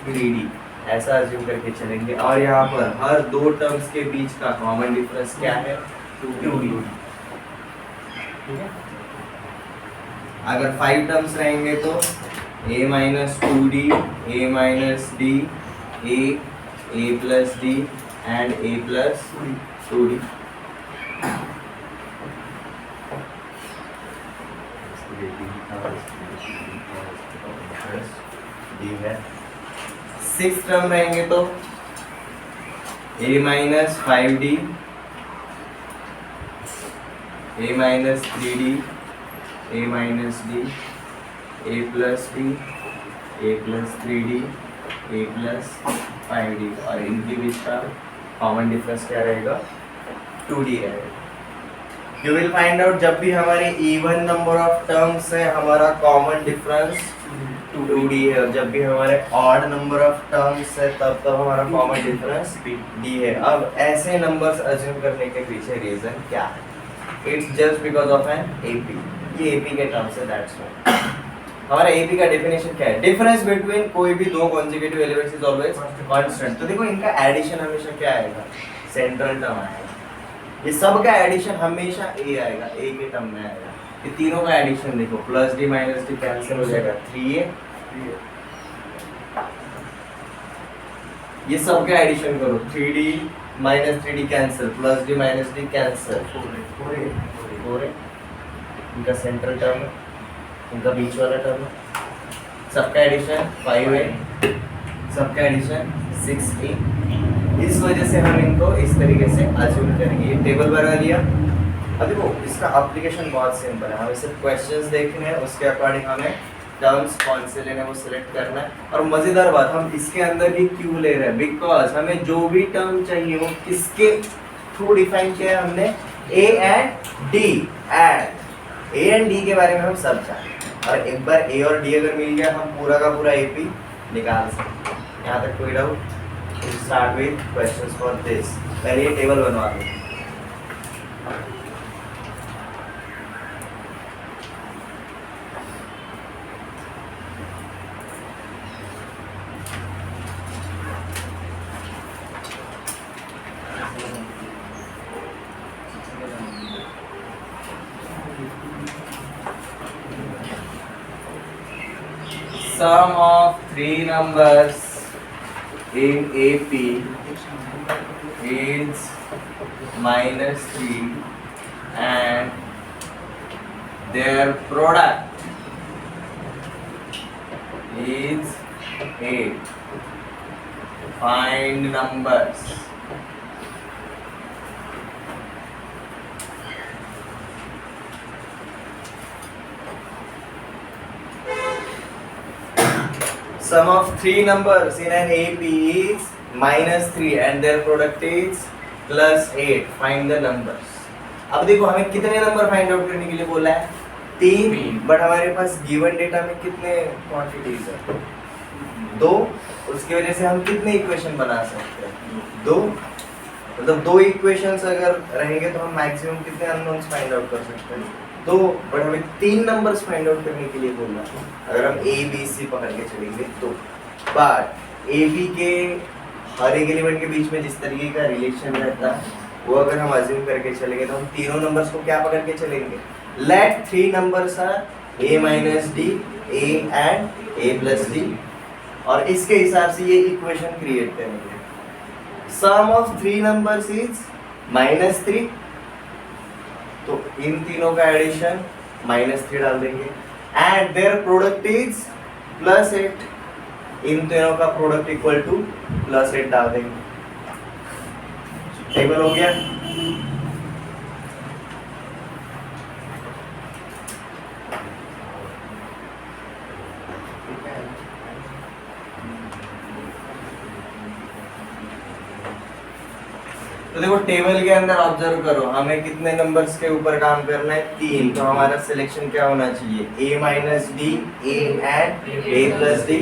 Speaker 1: three D, ऐसा अज्यूम करके चलेंगे। और यहाँ पर हर दो टर्म्स के बीच का कॉमन डिफरेंस क्या है? 2d। ठीक है, अगर 5 टर्म्स रहेंगे तो a minus two D, A minus D, A plus D and A plus 2d। D है। 6 टर्म रहेंगे तो a minus 5d, a minus 3d, a minus d, a plus d, a plus 3d, a plus 5d। और इनके बीच का common difference क्या रहेगा? 2d रहेगा। You will find out जब भी हमारे इवन नंबर ऑफ टर्म्स है हमारा कॉमन डिफरेंस 2d है, और जब भी हमारे ऑड नंबर ऑफ टर्म्स है तब हमारा कॉमन डिफरेंस d है। अब ऐसे नंबर्स अज्यूम करने के पीछे रीजन क्या है? It's just because of an AP. ये एपी के टर्म्स है, दैट्स व्हाई। हमारा एपी का डेफिनेशन क्या है? डिफरेंस बिटवीन कोई भी दो consecutive elements is always constant. तो देखो इनका एडिशन हमेशा क्या आएगा? सेंट्रल टर्म आएगा। ये सब का एडिशन हमेशा a आएगा, a के टर्म में आएगा। ये तीनों का एडिशन देखो, plus D minus D cancel हो जाएगा, 3a। ये सब का एडिशन करो, 3d minus 3d cancel, plus D minus D cancel, 4a। इनका सेंट्रल टर्म है, इनका बीच वाला टर्म है। सबका एडिशन 5a, सबका एडिशन 6a। इस वजह से हम इनको इस तरीके से अज्यूम करेंगे। ये टेबल बना लिया। अब देखो इसका एप्लीकेशन बहुत सिंपल है, हमें सिर्फ क्वेश्चंस देखने हैं, उसके अकॉर्डिंग हमें टर्म्स कौन से लेने हैं वो सिलेक्ट करना है। और मज़ेदार बात, हम इसके अंदर भी क्यों ले रहे हैं? बिकॉज हमें जो भी टर्म चाहिए वो किसके थ्रू डिफाइन किया है? हमने A and D. And A and D के बारे में हम सब जानते हैं, और एक बार ए और डी अगर मिल गया हम पूरा का पूरा एपी निकाल सकते हैं। यहाँ तक कोई doubt? Start with questions for this. पहले ये टेबल बनवा दो। sum of three numbers in AP is -3 and their product is 8. Find numbers. Sum of three numbers in an AP is -3 and their product is +8. Find the numbers. अब देखो हमें कितने number find out करने के लिए बोला है? 3, but हमारे पास गिवन डेटा में कितने क्वांटिटीज है? 2. उसकी वजह से हम कितने इक्वेशन बना सकते हैं? 2. मतलब 2 इक्वेशंस अगर रहेंगे तो हम मैक्सिमम कितने अननोन्स फाइंड आउट कर सकते हैं? 2, बट हमें 3 नंबर्स फाइंड आउट करने के लिए बोलना है अगर हम ए बी सी पकड़ के चलेंगे तो। बट ए बी के हर एक एलिमेंट के बीच में जिस तरीके का रिलेशन रहता है वो अगर हम अज्यूम करके चलेंगे तो हम तीनों नंबर्स को क्या पकड़ के चलेंगे? Let 3 numbers are a minus d, a and a plus d, और इसके हिसाब से ये इक्वेशन क्रिएट करेंगे। सम ऑफ 3 नंबर्स इज -3, तो इन तीनों का एडिशन -3 डाल देंगे एंड देयर प्रोडक्ट इज +8, इन तीनों का प्रोडक्ट इक्वल टू +8 डाल देंगे। टेबल हो गया। तो देखो टेबल के अंदर ऑब्जर्व करो हमें कितने नंबर्स के ऊपर काम करना है? 3। तो हमारा सिलेक्शन क्या होना चाहिए? a minus d, a and a plus d,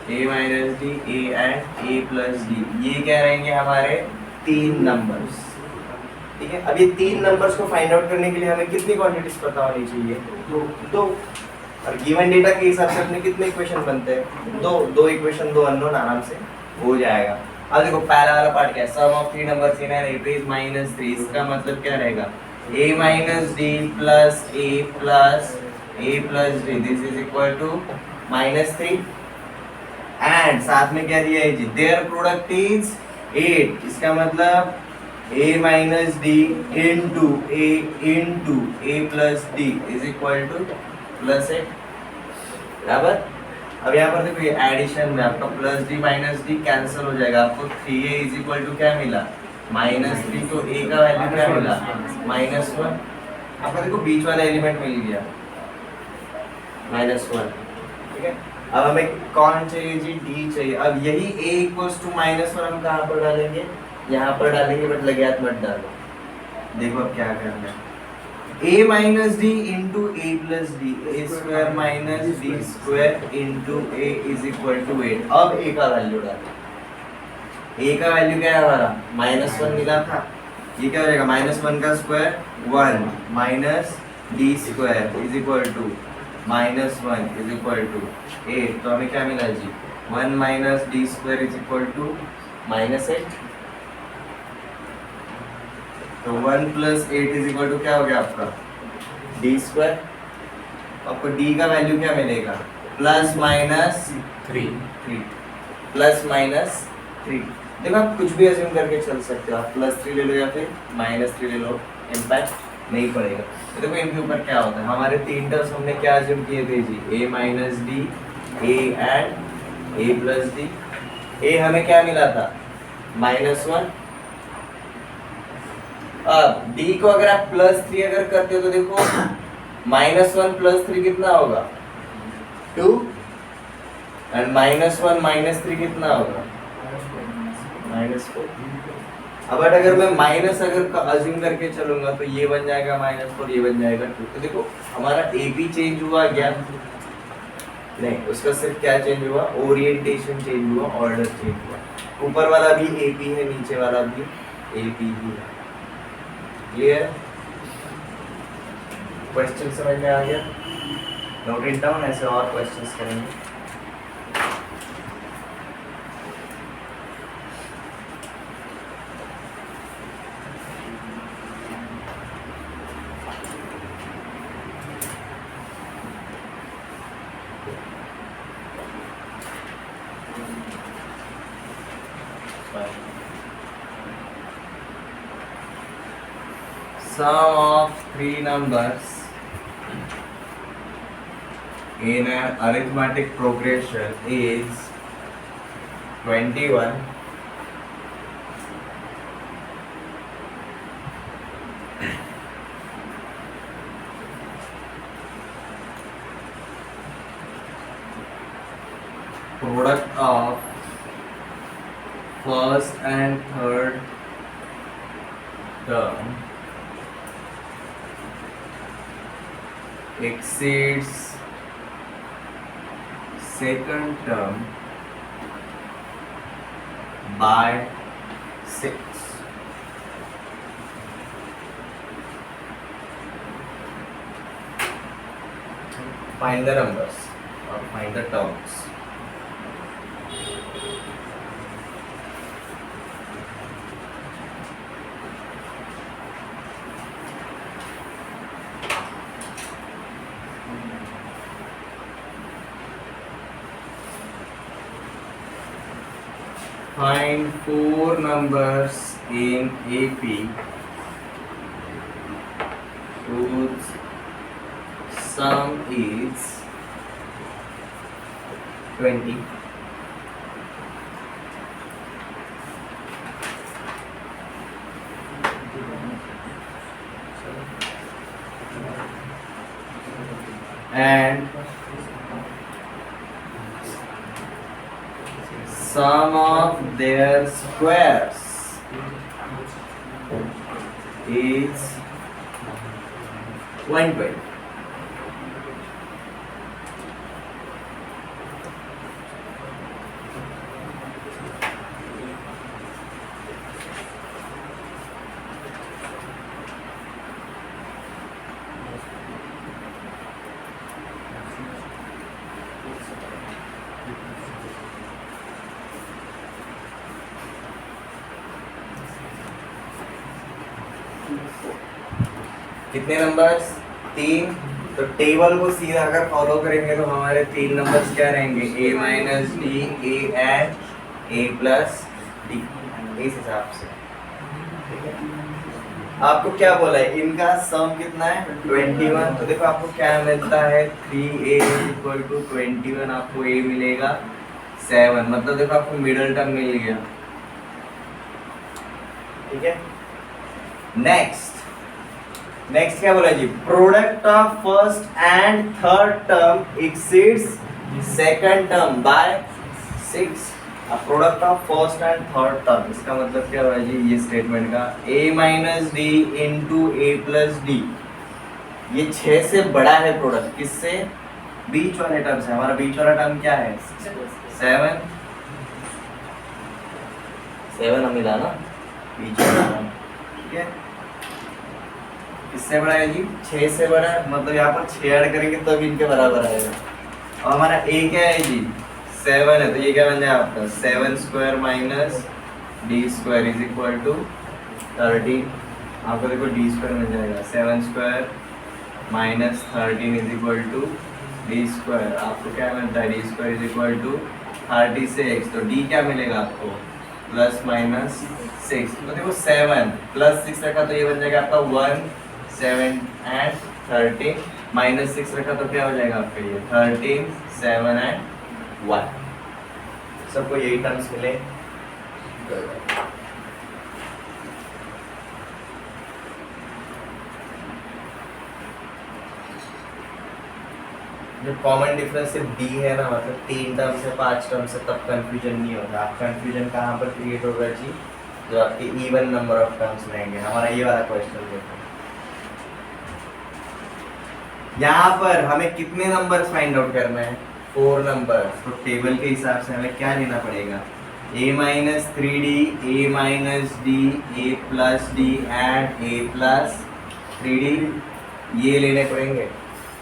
Speaker 1: a minus d, a and a plus d, ये क्या रहेंगे हमारे 3 नंबर्स। ठीक है, अब ये 3 नंबर्स को फाइंड आउट करने के लिए हमें कितनी क्वांटिटीज पता होनी चाहिए? 2। और गिवन डेटा के हिसाब से अपने कितने इक्वेशन बनते हैं? 2 इक्वेशन, 2 अननोन, आराम से हो जाएगा। अब देखो पहला वाला पार्ट क्या है? Sum of 3 numbers in an AP is -3, इसका मतलब क्या रहेगा? a minus d plus a plus d, this is equal to -3 and साथ में क्या दिया है जी? देयर प्रोडक्ट इज 8, इसका मतलब a minus d into a plus d is equal to +8, बराबर। अब यहाँ पर देखो ये एडिशन में आपका +d -d कैंसिल हो जाएगा, आपको 3a इज इक्वल टू क्या मिला? -3, तो a का वैल्यू क्या मिला? -1। आपको देखो बीच वाला एलिमेंट मिल गया -1। ठीक है, अब हमें कौन चाहिए जी? d चाहिए। अब यही a इक्वल्स टू -1 हम कहाँ पर डालेंगे? यहाँ पर डालेंगे, बट लग्यात मत डालो। देखो अब क्या करना है? a minus d into a plus d, a square minus d square into a is equal to 8। अब a का वैल्यू डालो। a का वैल्यू क्या है हमारा? -1 मिला था, ये क्या हो जाएगा? -1 का square 1 minus d square is equal to -1 is equal to 8। तो हमें क्या मिला जी? 1 minus d square is equal to -8। तो 1 plus 8 इज इक्वल टू क्या हो गया आपका? d square. आपको d का वैल्यू क्या मिलेगा? ±3 ±3। देखो आप कुछ भी अज्यूम करके चल सकते हो, आप +3 ले लो या फिर -3 ले लो, इम्पैक्ट नहीं पड़ेगा। तो देखो इनके ऊपर क्या होता है? हमारे 3 टर्म्स हमने क्या अज्यूम किए थे जी? a minus d, a and a plus d। a हमें क्या मिला था? -1। अब d को अगर आप +3 अगर करते हो तो देखो -1 + 3 कितना होगा? 2 एंड -1 - 3 कितना होगा? -4। अब अगर मैं माइनस अगर अज्यूम करके चलूंगा तो ये बन जाएगा -4, ये बन जाएगा 2। तो देखो हमारा ए बी चेंज हुआ क्या? नहीं, उसका सिर्फ क्या चेंज हुआ? ओरिएंटेशन चेंज हुआ, ऑर्डर चेंज हुआ। ऊपर वाला भी ए पी है, नीचे वाला भी ए पी ही है। क्लियर? क्वेश्चन समझ में आ गया? नोट इट डाउन, ऐसे और क्वेश्चंस करेंगे। fine. Sum of three numbers in an arithmetic progression is 21, 'product of first and third term exceeds second term by 6. Find the numbers or find the terms. Find four numbers in AP whose sum is 20. And sum of their squares is 120. कितने numbers? 3. तो table को सीधा अगर follow करेंगे तो हमारे 3 numbers क्या रहेंगे? a minus D, A and a plus D, इस हिसाब से। आपको क्या बोला है? इनका सम कितना है? 21। तो देखो आपको क्या मिलता है? 3a इक्वल टू 21, आपको a मिलेगा 7। मतलब देखो आपको मिडल टर्म मिल गया। ठीक है, नेक्स्ट क्या बोला जी? Product of first and third term exceeds second term by 6। अब product of first and third term, इसका मतलब क्या हुआ जी? ये स्टेटमेंट का a minus d into a plus d, ये 6 से बड़ा है प्रोडक्ट। किससे? बीच वाले टर्म से। हमारा बीच वाला टर्म क्या है? 7 7 मिला ना बीच वाला टर्म। ठीक है, किससे बड़ा है जी? 6 से बड़ा है। मतलब यहाँ पर 6 ऐड करेंगे तब इनके बराबर आएगा। और हमारा a क्या है जी? 7 है, तो ये क्या बन जाएगा आपका? 7 square minus D square is equal to 13। आपको देखो डी स्क्वायर मिल जाएगा। 7 square minus 13 is equal to D square. आपको क्या मिलता है? D square is equal to 36। तो डी क्या मिलेगा आपको? Plus minus 6। तो देखो 7 प्लस 6 रखा तो ये बन जाएगा आपका 1, 7 एंड 13। माइनस 6 रखा तो क्या हो जाएगा आपका? ये 13, 7 एंड 1। सबको यही टर्म्स मिले। जो कॉमन डिफरेंस सिर्फ डी है ना, मतलब 3 टर्म से 5 टर्म से, तब कंफ्यूजन नहीं होगा। आप कंफ्यूजन कहाँ पर क्रिएट होगा जी? जो आपके इवन नंबर ऑफ टर्म्स रहेंगे। हमारा ये वाला क्वेश्चन देखो, यहाँ पर हमें कितने नंबर्स फाइंड आउट करना है? 4 नंबर्स। तो टेबल के हिसाब से हमें क्या लेना पड़ेगा? a minus 3d, a minus D, a plus D and a plus 3d, ये लेने पड़ेंगे।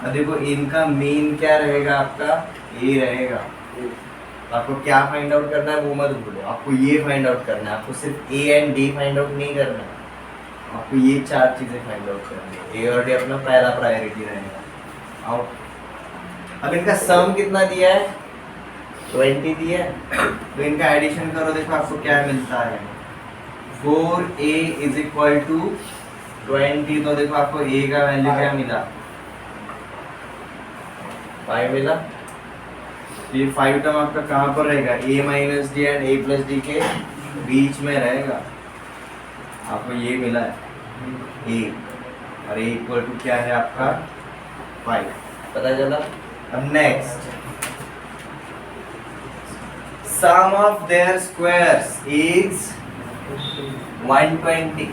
Speaker 1: अब देखो इनका मीन क्या रहेगा आपका? a रहेगा। आपको क्या फाइंड आउट करना है वो मत भूलो, आपको ये फाइंड आउट करना है। आपको सिर्फ a and d find out नहीं करना है, आपको ये 4 चीजें फाइंड आउट करनी है। a और d अपना पहला प्रायोरिटी रहेगा। अब इनका सम कितना दिया है? 20 दिया है, तो इनका एडिशन करो, देखो आपको क्या मिलता है। 4a इज इक्वल टू 20, तो देखो आपको a का वैल्यू क्या मिला, 5 मिला। तो ये 5 टर्म आपका कहाँ पर रहेगा, a minus D and a plus D के बीच में रहेगा। आपको ये मिला है a, और a इक्वल टू क्या है आपका 5, पता चला। अब next, sum of their squares is 120।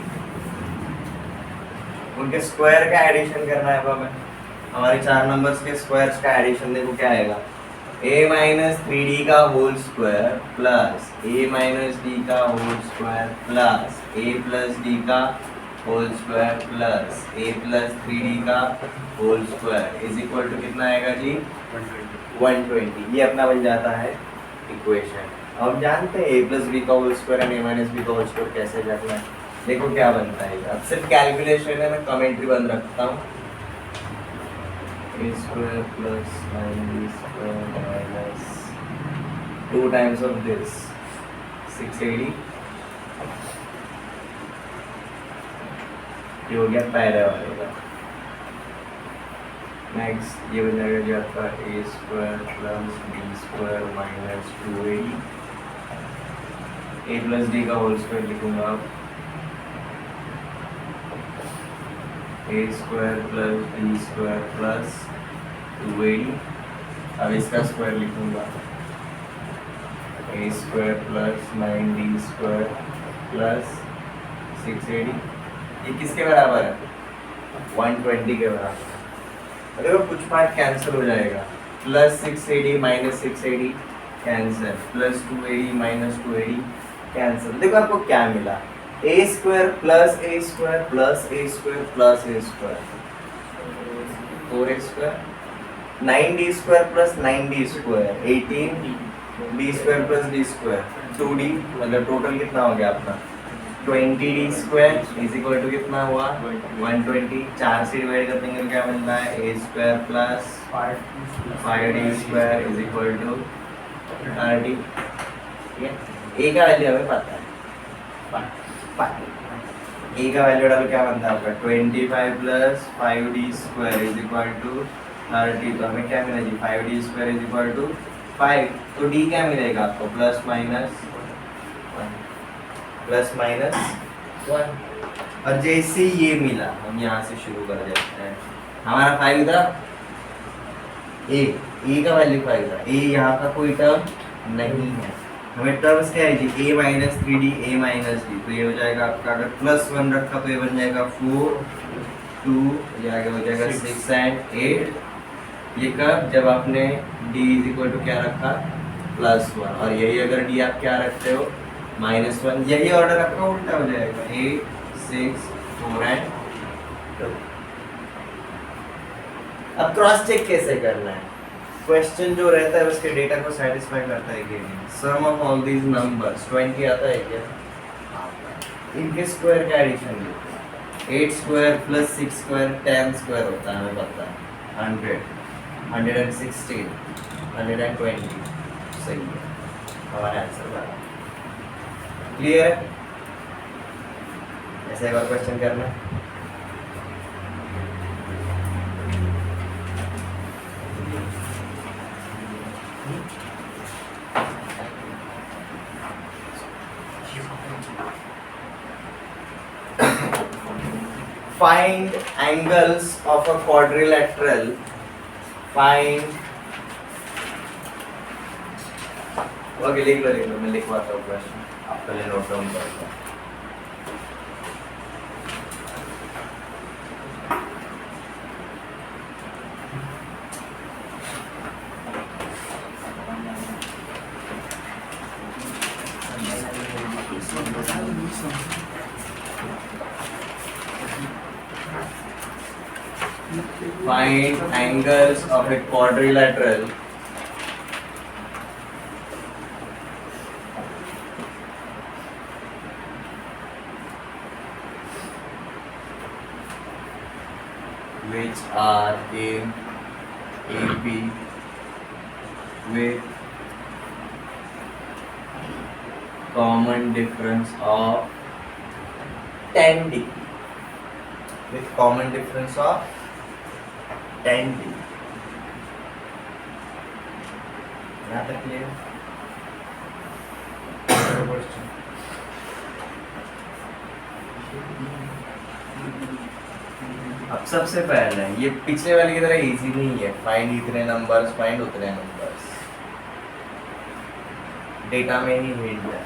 Speaker 1: उनके स्क्वायर का एडिशन करना है हमें। हमारे 4 नंबर्स के स्क्वायर्स का एडिशन देखो क्या आएगा, a माइनस 3d का whole square plus a minus d का whole square plus a plus d का whole square plus a plus 3d का whole square is equal to कितना आएगा जी, 120। ये अपना बन जाता है इक्वेशन। अब जानते हैं a प्लस बी का whole square and a minus B का होल स्क्वायर कैसे करना है। देखो क्या बनता है, अब सिर्फ कैलकुलेशन है, मैं कमेंट्री बंद रखता हूँ। a square plus 9b square minus 2 times of this 680, ये हो गया पहले वाले का। नेक्स्ट ये बन जाएगा जी आपका a square plus b square minus 280, a plus d का होल स्क्वायर लिखूंगा आप, a square plus b square plus 280। अब इसका स्क्वायर लिखूंगा, a square plus 9d square plus 680। ये किसके बराबर है, 120 के बराबर है। देखो कुछ पार्ट कैंसिल हो जाएगा, plus 680 minus 680 cancel, plus 280 minus 280 cancel. देखो आपको क्या मिला, a square plus a square plus a square plus a square 4a square, 9d square plus 9d square 18d square plus d square 2d, मतलब total कितना हो गया अपना 20d square is equal to कितना हुआ 120। 4 से डिवाइड कर देंगे तो क्या बनता है, a square plus 5d square is equal to 30। ठीक है, a का वैल्यू हमें पता है, a का वैल्यू डालो क्या बनता है आपका 25 plus 5d square is equal to 30। तो हमें क्या मिला जी, 5d square is equal to 5। तो d क्या मिलेगा आपको, प्लस माइनस 1। और जैसे ये मिला, हम यहाँ से शुरू कर देते हैं। हमारा 5 था, a का वैल्यू 5 था, a यहाँ का कोई टर्म नहीं है। हमें टर्म्स क्या है जी, a minus 3d a minus D, तो ये हो जाएगा आपका, अगर प्लस 1 रखा तो ये बन जाएगा 4 2, ये आगे हो जाएगा 6 एंड 8। ये कब, जब आपने d इज इक्वल टू क्या रखा प्लस 1, और यही अगर d आप क्या रखते हो -1, यही ऑर्डर आपका उल्टा हो जाएगा 8 6 4 एंड 2। अब क्रॉस चेक कैसे करना है, क्वेश्चन जो रहता है उसके डेटा को सेटिस्फाई करता है कि नहीं। सम ऑफ ऑल दीज नंबर्स 20 आता है क्या, इनके स्क्वायर का एडिशन लो। 8 स्क्वायर प्लस 6 स्क्वायर 10 स्क्वायर होता है, हमें पता है 100 116 120। सही है, हमारा आंसर बराबर। क्लियर है, ऐसे एक बार क्वेश्चन करना है। Find angles of a quadrilateral. Find, okay लिख लो, मैं लिखवाता हूँ क्वेश्चन, आप पहले नोट डाउन करता हूँ। Find angles of a quadrilateral which are in AP with common difference of 10 degree, with common difference of 10 degree. यहाँ तक क्लियर? अब सबसे पहले ये पिछले वाले की तरह इजी नहीं है, फाइंड इतने नंबर्स, फाइंड उतने नंबर्स, डेटा में ही हिंट है।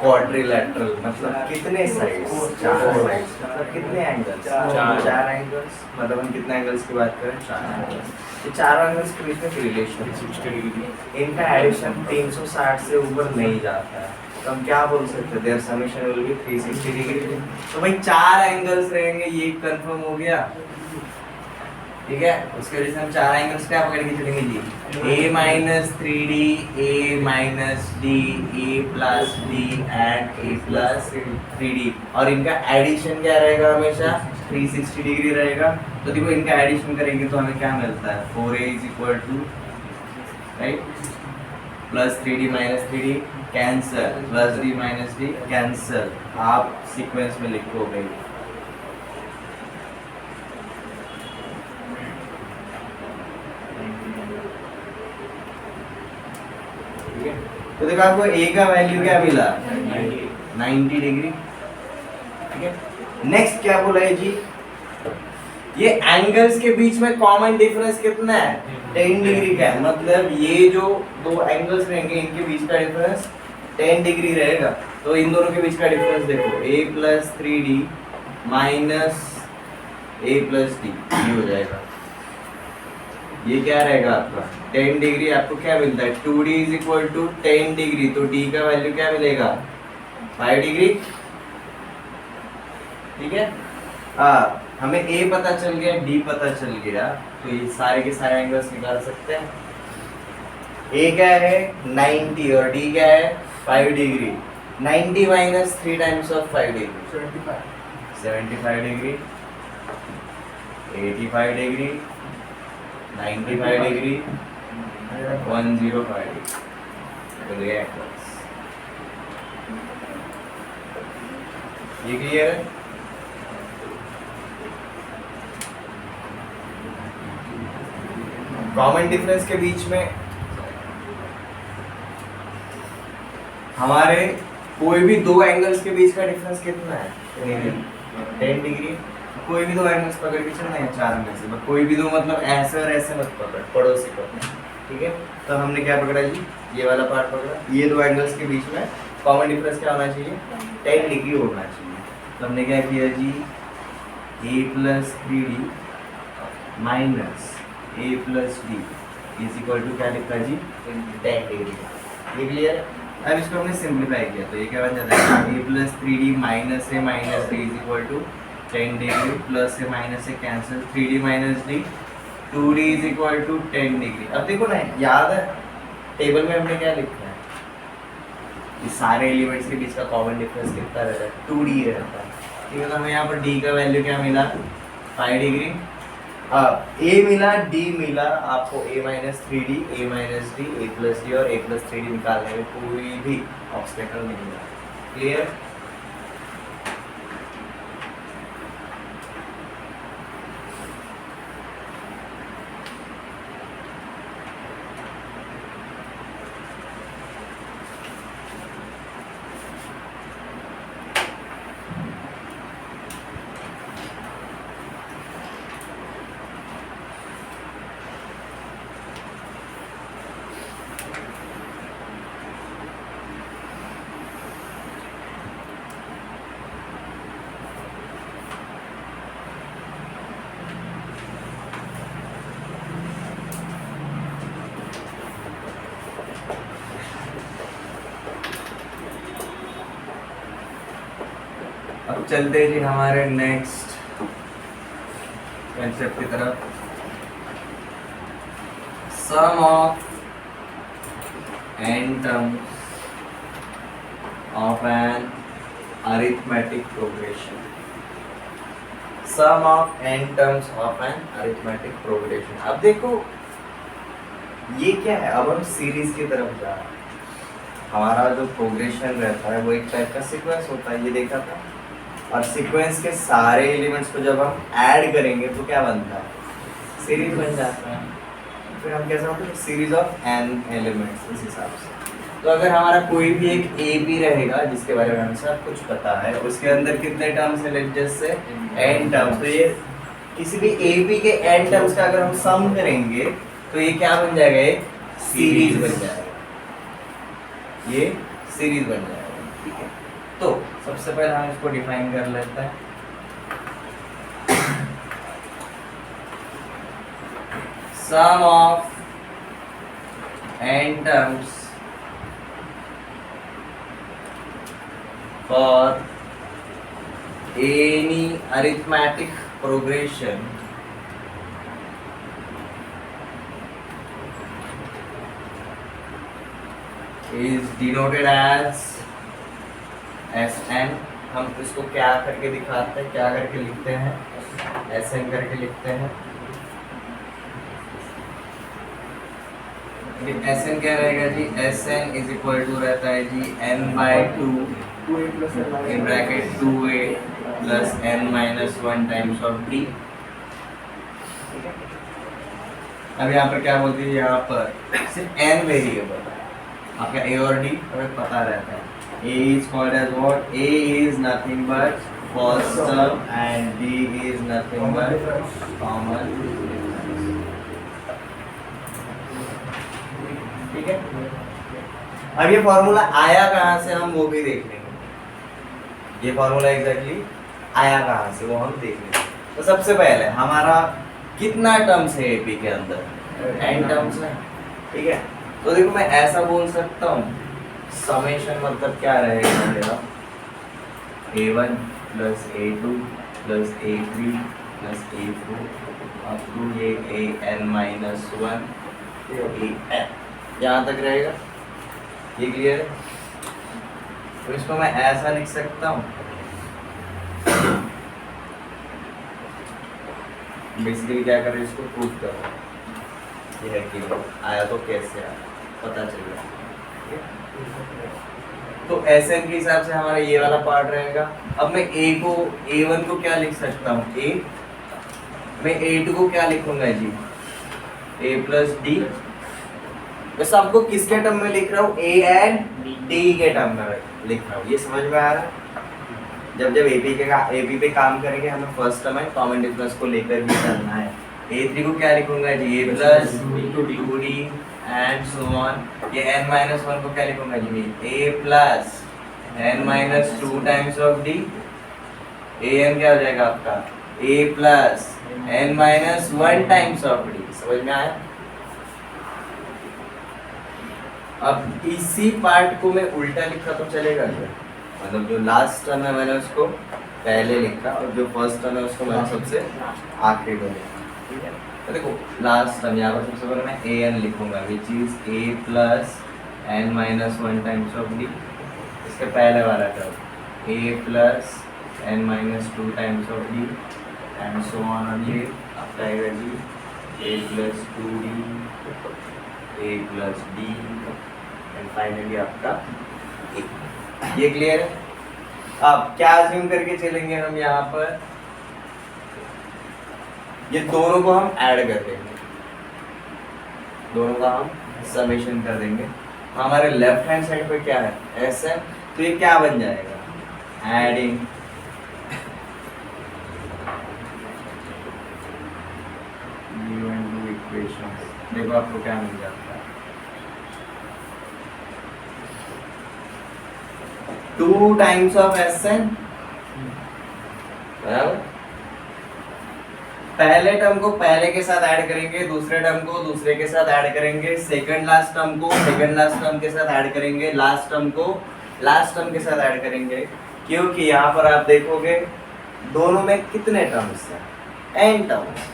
Speaker 1: क्वाड्रिलैटरल मतलब कितने साइड्स? 4 साइड्स मतलब कितने एंगल्स? 4 एंगल्स। मतलब हम कितने एंगल्स की बात करें? 4 एंगल्स। ये 4 एंगल्स के बीच में रिलेशन 60 डिग्री, इनका एडिशन 360 से ऊपर नहीं जाता है, तो हम क्या बोल सकते हैं? Their summation will be 360 degree. तो भाई 4 एंगल्स रहेंगे, ये कंफर्म हो गया, ठीक है। उसके वजह से हम 4 एंगल्स क्या पकड़ के चलेंगे जी? a minus 3d, a minus d, a plus d and a plus 3d, और इनका एडिशन क्या रहेगा? हमेशा 360 डिग्री रहेगा। तो देखो इनका एडिशन करेंगे तो हमें क्या मिलता है? 4a is equal to, right, plus 3d minus 3d cancel, plus d minus d cancel. आप सीक्वेंस में लिखो भाई। तो देखो आपको a का वैल्यू क्या मिला? 90 डिग्री, ठीक है। नेक्स्ट क्या बोला है जी? ये एंगल्स के बीच में कॉमन डिफरेंस कितना है? 10 डिग्री का है। मतलब ये जो दो एंगल्स रहेंगे इनके बीच का डिफरेंस 10 डिग्री रहेगा। तो इन दोनों के बीच का डिफरेंस देखो, a plus 3d minus a plus d, ये हो जाएगा। ये क्या रहेगा आपका? 10 डिग्री। आपको क्या मिलता है? 2d is equal to 10 degree, तो d का वैल्यू क्या मिलेगा? 5 डिग्री, ठीक है। हमें a पता चल गया, d पता चल गया, तो ये सारे के सारे एंगल्स निकाल सकते हैं। a क्या है? 90 और d क्या है? 5 degree. 90 minus 3 times of 5 degree 75 degree, 85 degree, 95 degree, 105 degree. तो गया एंगल्स। ये क्लियर है? कॉमन डिफरेंस के बीच में हमारे कोई भी दो एंगल्स के बीच का डिफरेंस कितना है? 10 डिग्री। कोई भी दो एंगल्स पकड़ के चलना है 4 में से, बट कोई भी दो मतलब ऐसे और ऐसे मत पकड़, पड़ोसी पकड़, ठीक है। तो हमने क्या पकड़ा जी? ये वाला पार्ट पकड़ा। ये दो एंगल्स के बीच में कॉमन डिफरेंस क्या होना चाहिए? 10 डिग्री होना चाहिए। तो हमने क्या किया जी? a plus 3d minus a plus d is equal to क्या लिखा जी? 10 डिग्री। ये क्लियर है? अब इसको हमने सिंप्लीफाई किया तो ये क्या बन जाता है? a plus 3d minus a minus d is equal to 10 degree, plus से माइनस से cancel, 3d minus d, 2d is equal to 10 degree. अब देखो ना, याद है टेबल में हमने क्या लिखा है? इस सारे एलिमेंट्स के बीच का कॉमन डिफरेंस कितना रहता है? 2d रहता है, ठीक है। तो हमें यहाँ पर d का वैल्यू क्या मिला? 5 डिग्री। a मिला, d मिला आपको, a minus 3d, a minus d, a plus d और a प्लस 3d निकालने में कोई भी ऑब्स्टेकल नहीं मिला। क्लियर? अब चलते हैं जी हमारे नेक्स्ट कंसेप्ट की तरफ। सम of n terms of an arithmetic progression. Sum of n terms of an arithmetic progression. अब देखो ये क्या है? अब हम सीरीज की तरफ जा रहे हैं। हमारा जो प्रोग्रेशन रहता है वो एक टाइप का सीक्वेंस होता है, ये देखा था। और सीक्वेंस के सारे एलिमेंट्स को जब हम ऐड करेंगे तो क्या बनता है, सीरीज बन जाता है। फिर हम कैसे होते हैं, सीरीज ऑफ एन एलिमेंट्स, इस हिसाब से। तो अगर हमारा कोई भी एक ए बी रहेगा जिसके बारे में हमें सब कुछ पता है, उसके अंदर कितने टर्म्स है, let just say n terms. तो ये किसी भी ए बी के एन टर्म्स का अगर हम सम करेंगे तो ये क्या बन जाएगा, एक सीरीज बन जाएगा, ये सीरीज बन जाएगा, ठीक है। तो सबसे पहले हम इसको डिफाइन कर लेते हैं। सम of n terms for any arithmetic progression is denoted as Sn। हम इसको क्या करके दिखाते हैं, क्या करके लिखते हैं, Sn करके लिखते हैं। Sn क्या रहेगा जी, Sn इज इक्वल टू रहता है जी n/2 in bracket 2a plus n-1 times of d। अब यहाँ पर क्या बोलती है, यहाँ पर सिर्फ n वेरिएबल आपका a और d हमें पता रहता है। a is called as what, a is nothing but first term and d is nothing but common, ठीक है। अब ये फॉर्मूला आया कहाँ से हम वो भी देख लेंगे, ये फॉर्मूला एग्जैक्टली आया कहाँ से वो हम देख लेंगे। तो सबसे पहले हमारा कितना टर्म्स है एपी के अंदर, n टर्म्स है, ठीक है। तो देखो मैं ऐसा बोल सकता हूँ, समेशन मतलब क्या रहेगा मेरा, a1 plus a2 plus a3 plus a4 up to ये an-1 an, यहाँ तक रहेगा, ये क्लियर है। तो इसको मैं ऐसा लिख सकता हूँ, बेसिकली क्या कर रहे हैं, इसको प्रूव कर रहे हैं, ये है कि आया तो कैसे आया पता चल रहा है। तो Sn के हिसाब से हमारा ये वाला पार्ट रहेगा। अब मैं a1 को क्या लिख सकता हूँ, मैं a2 को क्या लिखूंगा जी, a प्लस डी। मैं सबको किसके टर्म में लिख रहा हूँ, a एंड d के टर्म में लिख रहा हूँ, ये समझ में आ रहा है। जब एपी पे काम करेंगे हमें फर्स्ट टर्म है कॉमन डिफरेंस को लेकर भी करना है। a3 को क्या लिखूंगा जी, a plus 2d and so on. ये n-1 को क्या लिखूंगा जी, a plus n-2 times of d। an क्या हो जाएगा आपका, a plus n-1 times of d। समझ में आया। अब इसी पार्ट को मैं उल्टा लिखा तो चलेगा क्या, मतलब जो लास्ट टर्म है मैंने उसको पहले लिखा और जो फर्स्ट टर्म है उसको मैंने सबसे आखिरी में लिखा, ठीक है। तो देखो लास्ट टर्म यहाँ पर सबसे पहले मैं an लिखूंगा which is a plus n-1 times of d। इसके पहले वाला term a plus n-2 times of d and so on. अब ये आपका आएगा जी a plus 2d a plus d and finally आपका a। ये क्लियर है। अब क्या अज्यूम करके चलेंगे हम, यहाँ पर ये दोनों को हम ऐड कर देंगे, दोनों का हम समेशन कर देंगे। हमारे लेफ्ट हैंड साइड पे क्या है, Sn, तो ये क्या बन जाएगा, एडिंग इक्वेशन। देखो आपको क्या मिल जाता है, 2 टाइम्स ऑफ Sn बराबर। पहले टर्म को पहले के साथ ऐड करेंगे, दूसरे टर्म को दूसरे के साथ ऐड करेंगे, सेकंड लास्ट टर्म को सेकंड लास्ट टर्म के साथ ऐड करेंगे, लास्ट टर्म को लास्ट टर्म के साथ ऐड करेंगे। क्योंकि यहाँ पर आप देखोगे दोनों में कितने टर्म्स हैं, n टर्म्स।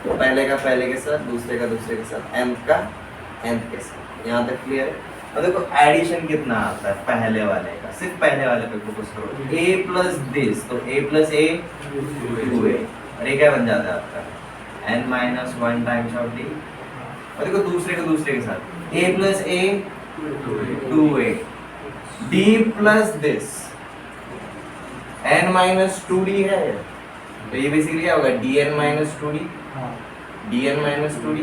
Speaker 1: तो पहले का पहले के साथ, दूसरे का दूसरे के साथ, nth का nth के साथ। यहाँ तक क्लियर है। और देखो एडिशन कितना आता है पहले वाले का, सिर्फ पहले वाले पे फोकस करो, a प्लस दिस, तो a प्लस a 2a, और ये क्या बन जाता है आपका n-1 टाइम्स ऑफ d। और देखो दूसरे के साथ a plus a 2a d plus this n minus 2d है, तो ये बेसिकली क्या होगा dn minus 2d, dn minus 2d,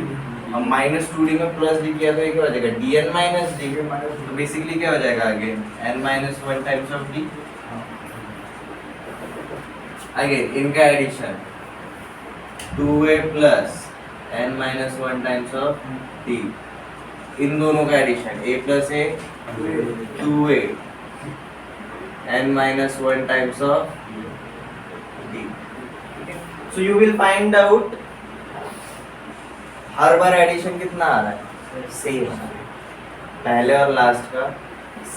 Speaker 1: अब माइनस 2d में प्लस d किया तो ये क्या हो जाएगा dn माइनस d, तो बेसिकली क्या हो जाएगा आगे n minus 1 times of d, आगे इनका addition 2a plus n minus 1 times of d, इन दोनों का addition a plus a 2a n minus 1 times of d. So you will find out हर बार एडिशन कितना आ रहा है सेम, पहले और लास्ट का,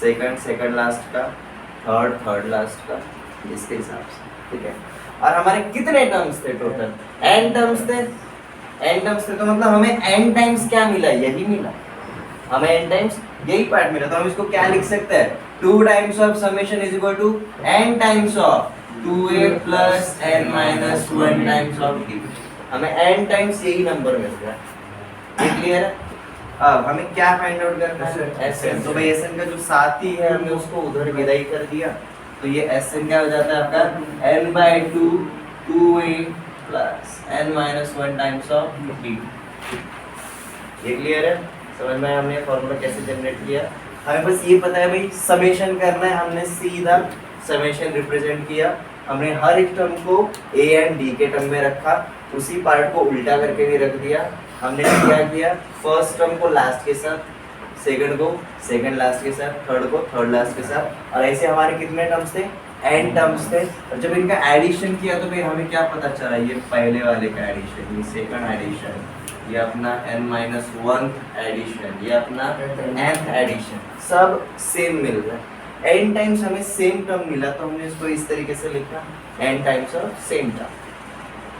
Speaker 1: सेकंड लास्ट का, थर्ड लास्ट का, इसके हिसाब से, ठीक है। और हमारे कितने टर्म्स थे टोटल, n टर्म्स थे, तो मतलब हमें n टाइम्स क्या मिला, यही मिला, हमें n टाइम्स यही पार्ट मिला, तो हम इसको क्या लिख सकते हैं 2 times of summation is equal to n times of 2a plus n minus 1 times of d, हमें n टाइम्स यही नंबर मिल गया, ये क्लियर है। अब हमें क्या फाइंड आउट करना है Sn, तो भाई Sn का जो साथी है हमने उसको उधर विदाई कर दिया, तो ये Sn क्या हो जाता है आपका n/2 2a plus n minus 1 times of d, ये क्लियर है, समझ में हमने फॉर्मूला कैसे जनरेट किया। हमें बस ये पता है भाई समेशन करना है, हमने सीधा समेशन रिप्रेजेंट किया, हमने हर एक टर्म को a एंड d के टर्म में रखा, उसी पार्ट को उल्टा करके भी रख दिया, हमने क्या किया फर्स्ट टर्म को लास्ट के साथ, सेकंड को सेकंड लास्ट के साथ, थर्ड को थर्ड लास्ट के साथ, और ऐसे हमारे कितने टर्म्स थे n टर्म्स थे, और जब इनका एडिशन किया तो फिर हमें क्या पता चला, ये पहले वाले का एडिशन, ये सेकंड एडिशन, ये अपना n माइनस 1 एडिशन, ये अपना nth एडिशन, सब सेम मिल रहा है, n टाइम्स हमें सेम टर्म मिला, तो हमने इसको इस तरीके से लिखा n times of same term,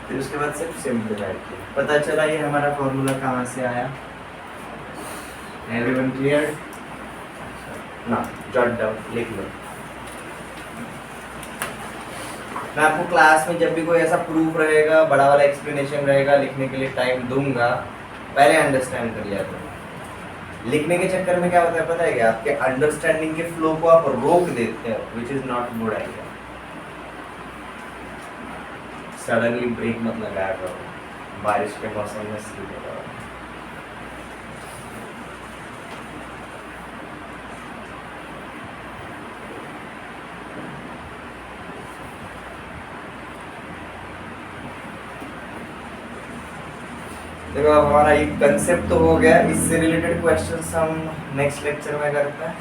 Speaker 1: फिर उसके बाद सिर्फ सिंपलीफाई किया, पता चला ये हमारा फॉर्मूला कहाँ से आया। एवरीवन क्लियर ना, जॉट डाउन लिख लो। मैं आपको क्लास में जब भी कोई ऐसा प्रूफ रहेगा, बड़ा वाला एक्सप्लेनेशन रहेगा, लिखने के लिए टाइम दूंगा, पहले अंडरस्टैंड कर लिया करो। लिखने के चक्कर में क्या होता है पता है क्या, आपके अंडरस्टैंडिंग के फ्लो को आप रोक देते हो, which is not good idea. Suddenly brake मत लगाया करो, बारिश के मौसम में स्लिप हो जाओ। देखो अब हमारा एक कंसेप्ट तो हो गया, इससे रिलेटेड क्वेश्चंस हम नेक्स्ट लेक्चर में करते हैं।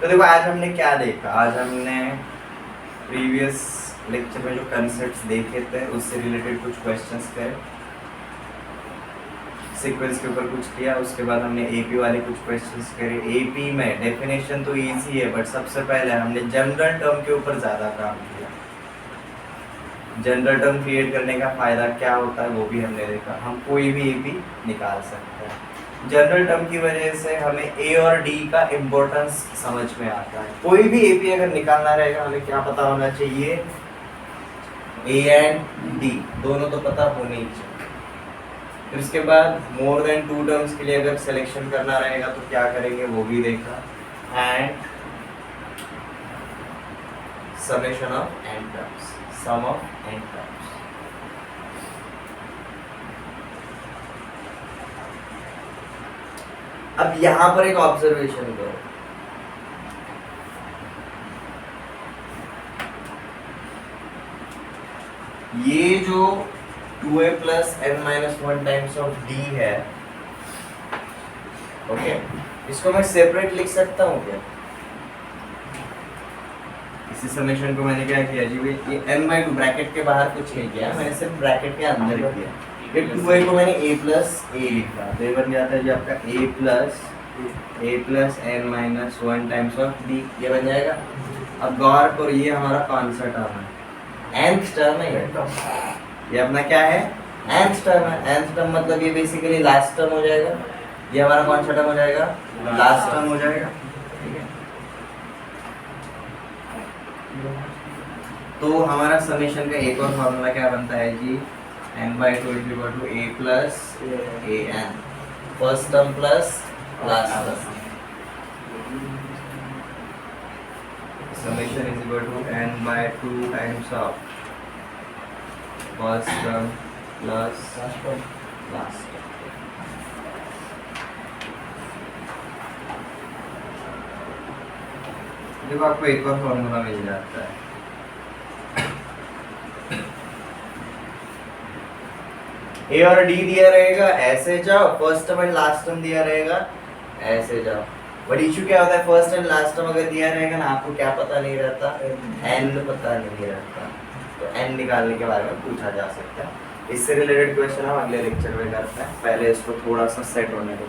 Speaker 1: तो देखो आज हमने क्या देखा, आज हमने प्रीवियस लेक्चर में जो कंसेप्ट्स देखे थे उससे रिलेटेड कुछ क्वेश्चंस थे, सीक्वेंस के ऊपर कुछ किया, उसके बाद हमने एपी वाले कुछ क्वेश्चंस करे। एपी में डेफिनेशन तो इजी है, बट सबसे पहले हमने जनरल टर्म के ऊपर ज़्यादा काम किया। जनरल टर्म क्रिएट करने का फ़ायदा क्या होता है वो भी हमने देखा, हम कोई भी एपी निकाल सकते हैं। जनरल टर्म की वजह से हमें ए और डी का इम्पोर्टेंस समझ में आता है। कोई भी एपी अगर निकालना रहेगा हमें क्या पता होना चाहिए, ए एंड डी दोनों तो पता होने ही चाहिए। फिर उसके बाद मोर देन 2 टर्म्स के लिए अगर सिलेक्शन करना रहेगा तो क्या करेंगे वो भी देखा, and summation of n terms, sum of n terms. अब यहां पर एक ऑब्जर्वेशन करो, ये जो 2a plus n minus 1 times of d है, ओके, इसको मैं सेपरेट लिख सकता हूँ क्या? इसी समेशन को मैंने क्या किया जी, ये n/2 ब्रैकेट के बाहर कुछ नहीं किया, मैंने सिर्फ ब्रैकेट के अंदर किया। ये 2a को मैंने a प्लस a लिखा, तो ये बन जाता है जी आपका a plus n minus 1 times of d, ये बन जाएगा। अब गौर करो, ये हमारा कौन सा टर्म है, nth टर्म है, ये अपना क्या है nth टर्म है। nth टर्म मतलब ये बेसिकली लास्ट टर्म हो जाएगा, ये हमारा कौन सा टर्म हो जाएगा, लास्ट टर्म हो जाएगा, ठीक है। तो हमारा समेशन का एक और फॉर्मूला क्या बनता है जी, n/2 = a plus an, first term plus last term, summation is equal to n by 2 times of first term plus last term. देखो आपको एक और फॉर्मूला मिल जाता है, ए और डी दिया रहेगा, ऐसे जाओ, first term and last term दिया रहेगा, ऐसे जाओ। बट इशू क्या होता है, फर्स्ट एंड लास्ट टर्म अगर दिया रहेगा ना, आपको क्या पता नहीं रहता, एन पता नहीं रहता, तो एन निकालने के बारे में पूछा जा सकता है। इससे रिलेटेड क्वेश्चन हम अगले लेक्चर में करते हैं, पहले इसको थोड़ा सा सेट होने दो।